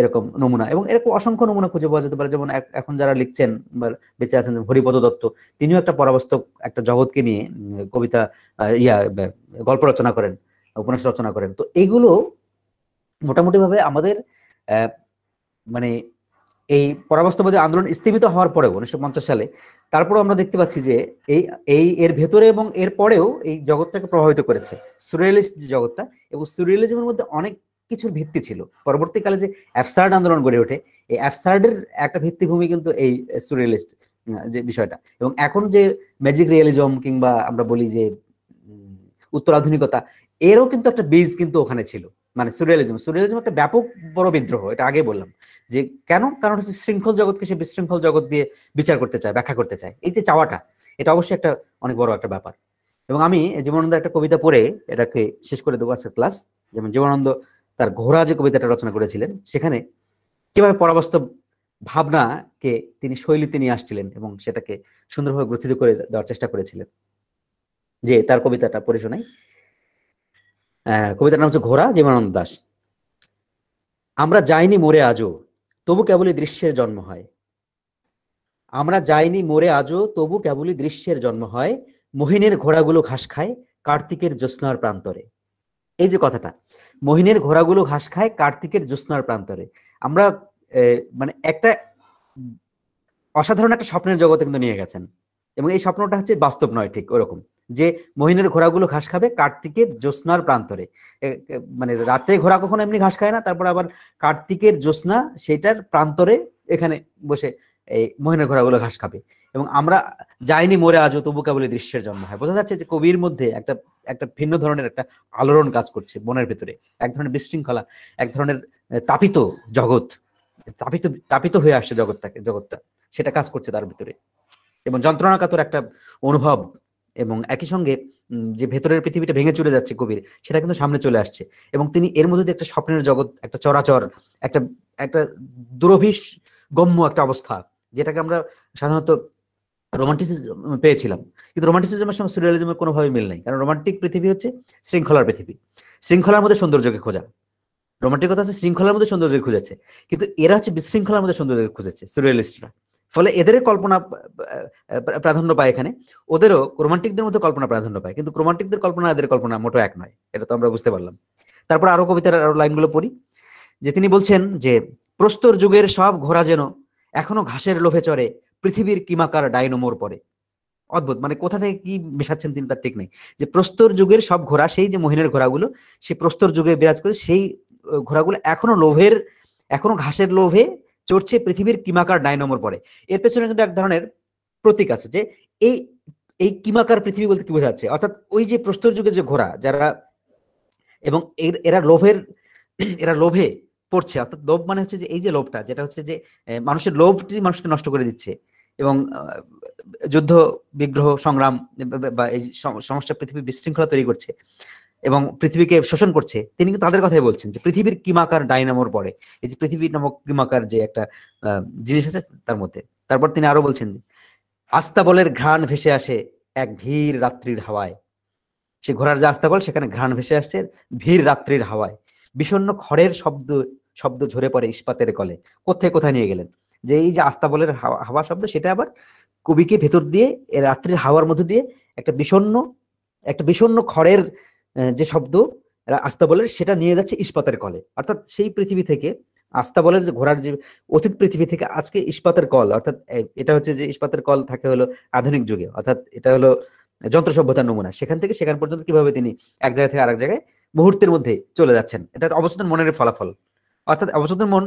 এরকম নমুনা, এবং এরকম অসংখ্য নমুনা খুঁজে পাওয়া যেতে পারে। যেমন এখন যারা লিখছেন বা বেঁচে আছেন হরিপদ দত্ত, তিনিও একটা পরাবাস্তব একটা জগৎকে নিয়ে কবিতা গল্প রচনা করেন, উপন্যাস রচনা করেন। তো এগুলো মোটামুটি ভাবে আমাদের মানে এই পরাবাস্তববাদী আন্দোলন স্থিমিত হওয়ার পরেও 1950 সালে তারপরেও আমরা দেখতে পাচ্ছি যে এই এই এর ভেতরে এবং এর পরেও এই জগৎটাকে প্রভাবিত করেছে সুরিয়ালিস্ট যে জগৎটা, এবং সুরিয়ালিজমের মধ্যে অনেক কিছুর ভিত্তি ছিল। পরবর্তীকালে যে অ্যাবসার্ড আন্দোলন গড়ে ওঠে, এই অ্যাবসার্ডের একটা ভিত্তিভূমি কিন্তু এই সুরিয়ালিস্ট যে বিষয়টা। এবং এখন যে ম্যাজিক রিয়েলিজম কিংবা আমরা বলি যে উত্তরাধুনিকতা, এরও কিন্তু একটা বীজ কিন্তু ওখানে ছিল। মানে সুরিয়ালিজম একটা ব্যাপক বড় বিদ্রোহ, এটা আগে বললাম যে কেন, কারণ হচ্ছে শৃঙ্খল জগৎকে সে বিশৃঙ্খল জগৎ দিয়ে বিচার করতে চায়, ব্যাখ্যা করতে চায়। এই যে চাওয়াটা, এটা অবশ্যই একটা অনেক বড় একটা ব্যাপার। এবং আমি জীবনানন্দের একটা কবিতা পড়ে এটাকে শেষ করে দেবো আজকের ক্লাস। যেমন জীবনানন্দ তার ঘোড়া যে কবিতাটা রচনা করেছিলেন, সেখানে কিভাবে পরাবাস্তব ভাবনাকে তিনি শৈলীতে নিয়ে আসছিলেন এবং সেটাকে সুন্দরভাবে গ্রথিত করে দেওয়ার চেষ্টা করেছিলেন। যে তার কবিতাটা পড়ে শোনাই। কবিতার নাম হচ্ছে ঘোড়া, জীবনানন্দ দাশ। আমরা যাইনি মরে আজও, তবু কেবলই দৃশ্যের জন্ম হয়। আমরা যাইনি মরে আজও, তবু কেবলই দৃশ্যের জন্ম হয়। মহিনের ঘোড়াগুলো ঘাস খায় কার্তিকের জ্যোৎস্নার প্রান্তরে। এই যে কথাটা, মহিনের ঘোড়াগুলো ঘাস খায় কার্তিকের জ্যোৎস্নার প্রান্তরে, আমরা মানে একটা অসাধারণ একটা স্বপ্নের জগতে কিন্তু নিয়ে গেছেন। এবং এই স্বপ্নটা হচ্ছে বাস্তব নয় ঠিক ওরকম, যে মহিনের ঘোড়াগুলো ঘাস খাবে কার্তিকের জ্যোৎস্নার প্রান্তরে। মানে রাতে ঘোড়া কখনো এমনি ঘাস খায় না, তারপর আবার কার্তিকের জ্যোৎস্না সেটার প্রান্তরে এখানে বসে এই মহিনের ঘোড়াগুলো ঘাস খাবে। এবং আমরা যাইনি মরে আজও, তবু কেবল দৃশ্যের জন্ম হয়। বোঝা যাচ্ছে যে কবির মধ্যে একটা একটা ভিন্ন ধরনের একটা আলোড়ন কাজ করছে মনের ভেতরে, এক ধরনের বিশৃঙ্খলা, এক ধরনের তাপিত জগৎ, তাপিত তাপিত হয়ে আসছে জগৎটা সেটা কাজ করছে তার ভিতরে, এবং যন্ত্রণাকাতর একটা অনুভব, এবং একই সঙ্গে যে ভেতরের পৃথিবীটা ভেঙে চলে যাচ্ছে কবির, সেটা কিন্তু সামনে চলে আসছে। এবং তিনি এর মধ্যে দিয়ে একটা স্বপ্নের জগৎ, একটা চরাচর, একটা একটা দুরভিস গম্য একটা অবস্থা, যেটাকে আমরা সাধারণত রোমান্টিসিজম পেয়েছিলাম। কিন্তু রোমান্টিসিজমের সঙ্গে সুরিয়ালিজমের কোনোভাবে মিল নাই, কারণ রোমান্টিক পৃথিবী হচ্ছে শৃঙ্খলার পৃথিবী, শৃঙ্খলার মধ্যে সৌন্দর্যকে খোঁজা। রোমান্টিকতা হচ্ছে শৃঙ্খলার মধ্যে সৌন্দর্য খুঁজেছে, কিন্তু এরা হচ্ছে বিশৃঙ্খলার মধ্যে সৌন্দর্য খুঁজেছে সুরিয়ালিস্টরা। ফলে এদের কল্পনা প্রাধান্য পায় এখানে, ওদেরও রোমান্টিকদের মধ্যে কল্পনা প্রাধান্য পায়, কিন্তু রোমান্টিকদের কল্পনা এদের কল্পনা মোটো এক নয়, এটা তো আমরা বুঝতে পারলাম। তারপর আরো কবিতার আরো লাইনগুলো পড়ি, যে তিনি বলছেন যে প্রস্তর যুগের সব ঘোড়া যেন এখনো ঘাসের লোভে চড়ে পৃথিবীর কিমাকার ডাইনোমোর পরে। অদ্ভুত, মানে কোথা থেকে কি মেশাচ্ছেন তিনি তার ঠিক নেই। যে প্রস্তর যুগের সব ঘোড়া, সেই যে মহিনের ঘোড়াগুলো, সেই প্রস্তর যুগে বিরাজ করে সেই ঘোড়াগুলো এখনো ঘাসের লোভে চড়ছে পৃথিবীর কিমাকার ডাইনোমোর পরে। এর পেছনে কিন্তু এক ধরনের প্রতীক আছে, যে এই এই কিমাকার পৃথিবী বলতে কি বোঝাচ্ছে, অর্থাৎ ওই যে প্রস্তর যুগের যে ঘোড়া যারা, এবং এরা লোভে পড়ছে, অর্থাৎ লোভ মানে হচ্ছে যে এই যে লোভটা, যেটা হচ্ছে যে মানুষের লোভটি মানুষকে নষ্ট করে দিচ্ছে, এবং যুদ্ধ বিগ্রহ সংগ্রাম বা এই সমস্যা পৃথিবী বিশৃঙ্খলা তৈরি করছে এবং পৃথিবীকে শোষণ করছে। তিনি কিন্তু তাদের কথাই বলছেন, যে পৃথিবীর কিমাকার ডাইনামোর পরে, এই যে পৃথিবী নামক কিমাকার যে একটা জিনিস আছে তার মধ্যে। তারপর তিনি আরো বলছেন যে আস্তাবলের ঘ্রাণ ভেসে আসে এক ভিড় রাত্রির হাওয়ায়। সে ঘোড়ার যে আস্তাবল, সেখানে ঘ্রাণ ভেসে আসছে ভিড় রাত্রির হাওয়ায়। বিষণ্ণ খড়ের শব্দ শব্দ ঝরে পড়ে ইস্পাতের কলে। কোথায় কোথায় নিয়ে গেলেন, যে এই যে আস্তাবলের হাওয়া শব্দ, সেটা আবার কবিকে ভেতর দিয়ে রাত্রির হাওয়ার মধ্যে দিয়ে একটা বিষণ্ণ খড়ের যে শব্দ আস্তাবলের, সেটা নিয়ে যাচ্ছে ইস্পাতের কলে। অর্থাৎ সেই পৃথিবী থেকে, আস্তাবলের যে ঘোড়ার যে অতীত পৃথিবী থেকে আজকে ইস্পাতের কল, অর্থাৎ এটা হচ্ছে যে ইস্পাতের কল থাকে হলো আধুনিক যুগে, অর্থাৎ এটা হলো যন্ত্র সভ্যতার নমুনা। সেখান থেকে সেখান পর্যন্ত কিভাবে তিনি এক জায়গা থেকে আরেক জায়গায় মুহূর্তের মধ্যে চলে যাচ্ছেন, এটা অবচেতন মনের ফলাফল। অর্থাৎ অবচেতন মন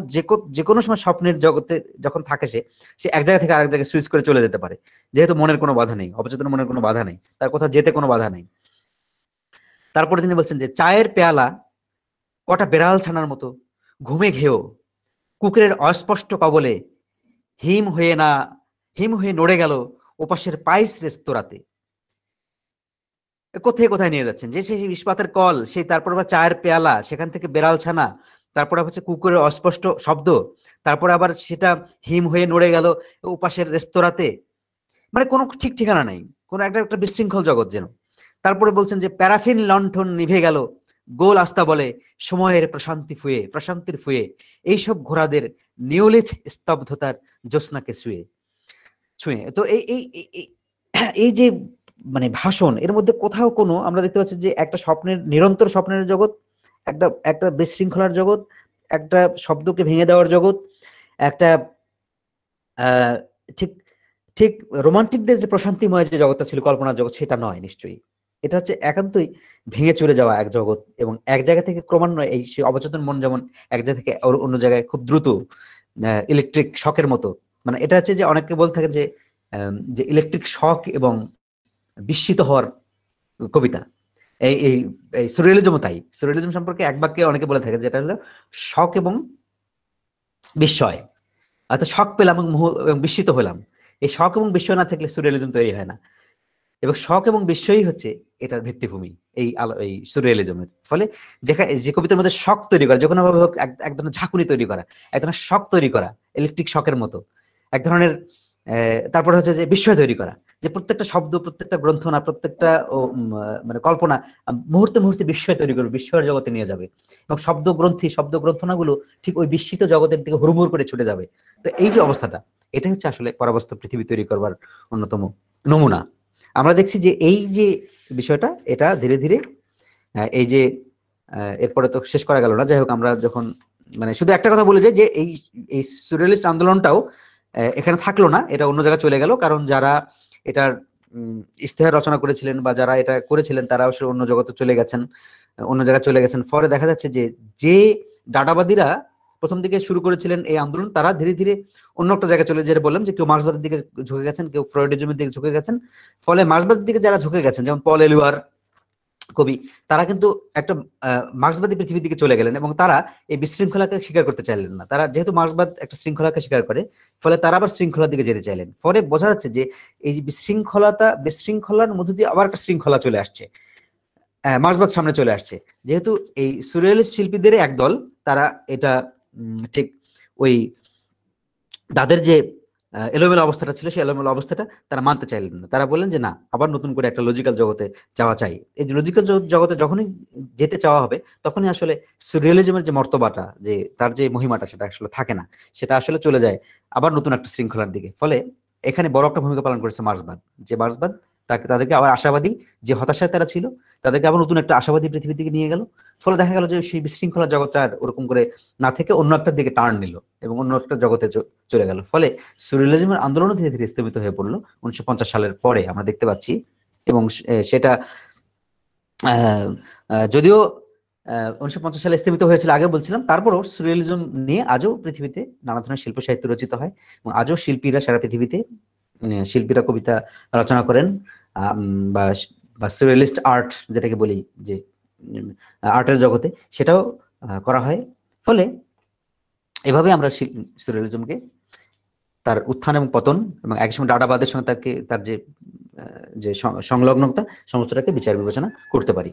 যে কোনো সময় স্বপ্নের জগতে যখন থাকে, সে এক জায়গা থেকে আরেক জায়গায় সুইচ করে চলে যেতে পারে, যেহেতু মনের কোনো বাধা নেই, অবচেতন মনের কোনো বাধা নেই, তার কোথাও যেতে কোনো বাধা নেই। তারপরে তিনি বলছেন যে চায়ের পেয়ালা কটা বেড়াল ছানার মতো ঘুমে ঘেও কুকুরের অস্পষ্ট কবলে হিম হয়ে নড়ে গেল ওপাশের পাইস রেস্তোরাঁতে। কোথায় কোথায় নিয়ে যাচ্ছেন, যে সেই ইস্পাতের কল, সেই তারপর আবার চায়ের পেয়ালা, সেখান থেকে বেড়াল ছানা, তারপরে হচ্ছে কুকুরের অস্পষ্ট শব্দ, তারপরে আবার সেটা হিম হয়ে নড়ে গেল ওপাশের রেস্তোরাঁতে। মানে কোনো ঠিক ঠিকানা নাই, কোনো একটা বিশৃঙ্খল জগৎ যেন। তারপরে বলছেন যে প্যারাফিন লণ্ঠন নিভে গেল গোল আস্তা বলে সময়ের প্রশান্তির ফুয়ে এইসব ঘোড়াদের নিয়লিত স্তব্ধতার জ্যোৎস্নাকে ছুঁয়ে। তো এই যে মানে ভাষণ, এর মধ্যে কোথাও কোনো আমরা দেখতে পাচ্ছি যে একটা নিরন্তর স্বপ্নের জগৎ, একটা বিশৃঙ্খলার জগৎ, একটা শব্দকে ভেঙে দেওয়ার জগৎ, একটা ঠিক ঠিক রোমান্টিকদের যে প্রশান্তিময় যে জগৎটা ছিল, কল্পনার জগৎ, সেটা নয় নিশ্চয়ই। এটা হচ্ছে একান্তই ভেঙে চলে যাওয়া এক জগৎ, এবং এক জায়গা থেকে ক্রমান্বয়ে এই অবচেতন মন যেমন এক জায়গা থেকে অন্য জায়গায় খুব দ্রুত ইলেকট্রিক শকের মতো, মানে এটা হচ্ছে যে অনেকে বলতে থাকে যে ইলেকট্রিক শক এবং বিস্মিত হওয়ার কবিতা। এই এই সুরিয়ালিজমও তাই। সুরিয়ালিজম সম্পর্কে এক বাক্যে অনেকে বলে থাকে, যেটা হলো শক এবং বিস্ময়। অর্থাৎ শক পেলাম এবং বিস্মিত হলাম। এই শক এবং বিস্ময় না থাকলে সুরিয়ালিজম তৈরি হয় না, এবং শক এবং বিস্ময়ই হচ্ছে এটার ভিত্তিভূমি এই সুরিয়ালিজমের। ফলে যে কবিতার মধ্যে শক তৈরি করা, যে কোনো ভাবে হোক এক ধরনের ঝাঁকুনি তৈরি করা, এক ধরনের শক তৈরি করা, ইলেকট্রিক শকের মতো এক ধরনের, তারপরে হচ্ছে যে বিস্ময় তৈরি করা, যে প্রত্যেকটা শব্দ, প্রত্যেকটা গ্রন্থনা, প্রত্যেকটা মানে কল্পনা মুহূর্তে মুহূর্তে বিস্ময় তৈরি করবে, বিস্ময়ের জগতে নিয়ে যাবে, এবং শব্দ গ্রন্থনাগুলো ঠিক ওই বিস্মিত জগতের দিকে হুড়মুড় করে ছুটে যাবে। তো এই যে অবস্থাটা, এটা হচ্ছে আসলে পরাবাস্তব পৃথিবী তৈরি করবার অন্যতম নমুনা। আমরা দেখছি যে এই যে বিষয়টা, এটা ধীরে ধীরে এই যে এরপরে তো শেষ করা গেল না, যাই হোক, আমরা যখন মানে শুধু একটা কথা বলে যাই যে এই সুরিয়ালিস্ট আন্দোলনটাও এখানে থাকলো না, এটা অন্য জায়গায় চলে গেল। কারণ যারা এটার ইশতেহার রচনা করেছিলেন বা যারা এটা করেছিলেন, তারা অবশ্যই অন্য জগতে চলে গেছেন, অন্য জায়গায় চলে গেছেন। ফলে দেখা যাচ্ছে যে ডাটাবাদীরা প্রথম দিকে শুরু করেছিলেন এই আন্দোলন, তারা ধীরে ধীরে অন্য একটা জায়গায় চলে, যেটা বললাম যে কেউ মার্ক্সবাদের দিকে ঝুঁকে গেছেন, কেউ ফ্রয়েডিজমের দিকে ঝুঁকে গেছেন। ফলে মার্ক্সবাদের দিকে যারা ঝুঁকে গেছেন, যেমন পল এলুয়ার কবি, তারা কিন্তু একটা মার্ক্সবাদী পৃথিবীর দিকে চলে গেলেন, এবং তারা এই বিশৃঙ্খলাকে স্বীকার করতে চাইলেন না। তারা যেহেতু মার্ক্সবাদ একটা শৃঙ্খলাকে স্বীকার করে, ফলে তারা আবার শৃঙ্খলার দিকে যেতে চাইলেন। ফলে বোঝা যাচ্ছে যে এই যে বিশৃঙ্খলার মধ্য দিয়ে আবার একটা শৃঙ্খলা চলে আসছে, মার্ক্সবাদ সামনে চলে আসছে। যেহেতু এই সুরিয়ালিস্ট শিল্পীদের একদল, তারা এটা ঠিক ওই তাদের যে এলোমেলো অবস্থাটা ছিল, সেই এলোমেলো অবস্থাটা তারা মানতে চাইলেন না। তারা বললেন যে না, আবার নতুন করে একটা লজিক্যাল জগতে যাওয়া চাই। এই লজিক্যাল জগতে যখনই যেতে চাওয়া হবে, তখনই আসলে সুরিয়ালিজমের যে মর্তবাটা, যে তার যে মহিমাটা, সেটা আসলে থাকে না, সেটা আসলে চলে যায় আবার নতুন একটা শৃঙ্খলার দিকে। ফলে এখানে বড় একটা ভূমিকা পালন করেছে মার্ক্সবাদ। যে মার্ক্সবাদ তাদেরকে আবার আশাবাদী, যে হতাশায় তারা ছিল, তাদেরকে আবার নতুন একটা আশাবাদী পৃথিবীর দিকে নিয়ে গেল। ফলে দেখা গেল যে সেই বিশৃঙ্খলা জগৎটা ওরকম করে না থেকে অন্য একটার দিকে টার্ন নিল, এবং অন্য একটা জগতে চলে গেল। ফলে সুরিয়ালিজমের আন্দোলনও ধীরে ধীরে স্থবিত হয়ে পড়লো 1950 সালের পরে, আমরা দেখতে পাচ্ছি। এবং সেটা যদিও 1950 সালে স্থবিত হয়েছিল, আগে বলছিলাম, তারপরও সুরিয়ালিজম নিয়ে আজও পৃথিবীতে নানা ধরনের শিল্প সাহিত্য রচিত হয়, এবং আজও শিল্পীরা সারা পৃথিবীতে শিল্পীরা কবিতা রচনা করেন, বা সুরিয়ালিস্ট আর্ট যেটাকে বলি, যে আর্টের জগতে, সেটাও করা হয়। ফলে এভাবে আমরা সুরিয়ালিজমকে তার উত্থান এবং পতন, এবং একই সময় ডাটাবাদের সঙ্গে তার যে সংলগ্নতা, সমস্তটাকে বিচার বিবেচনা করতে পারি।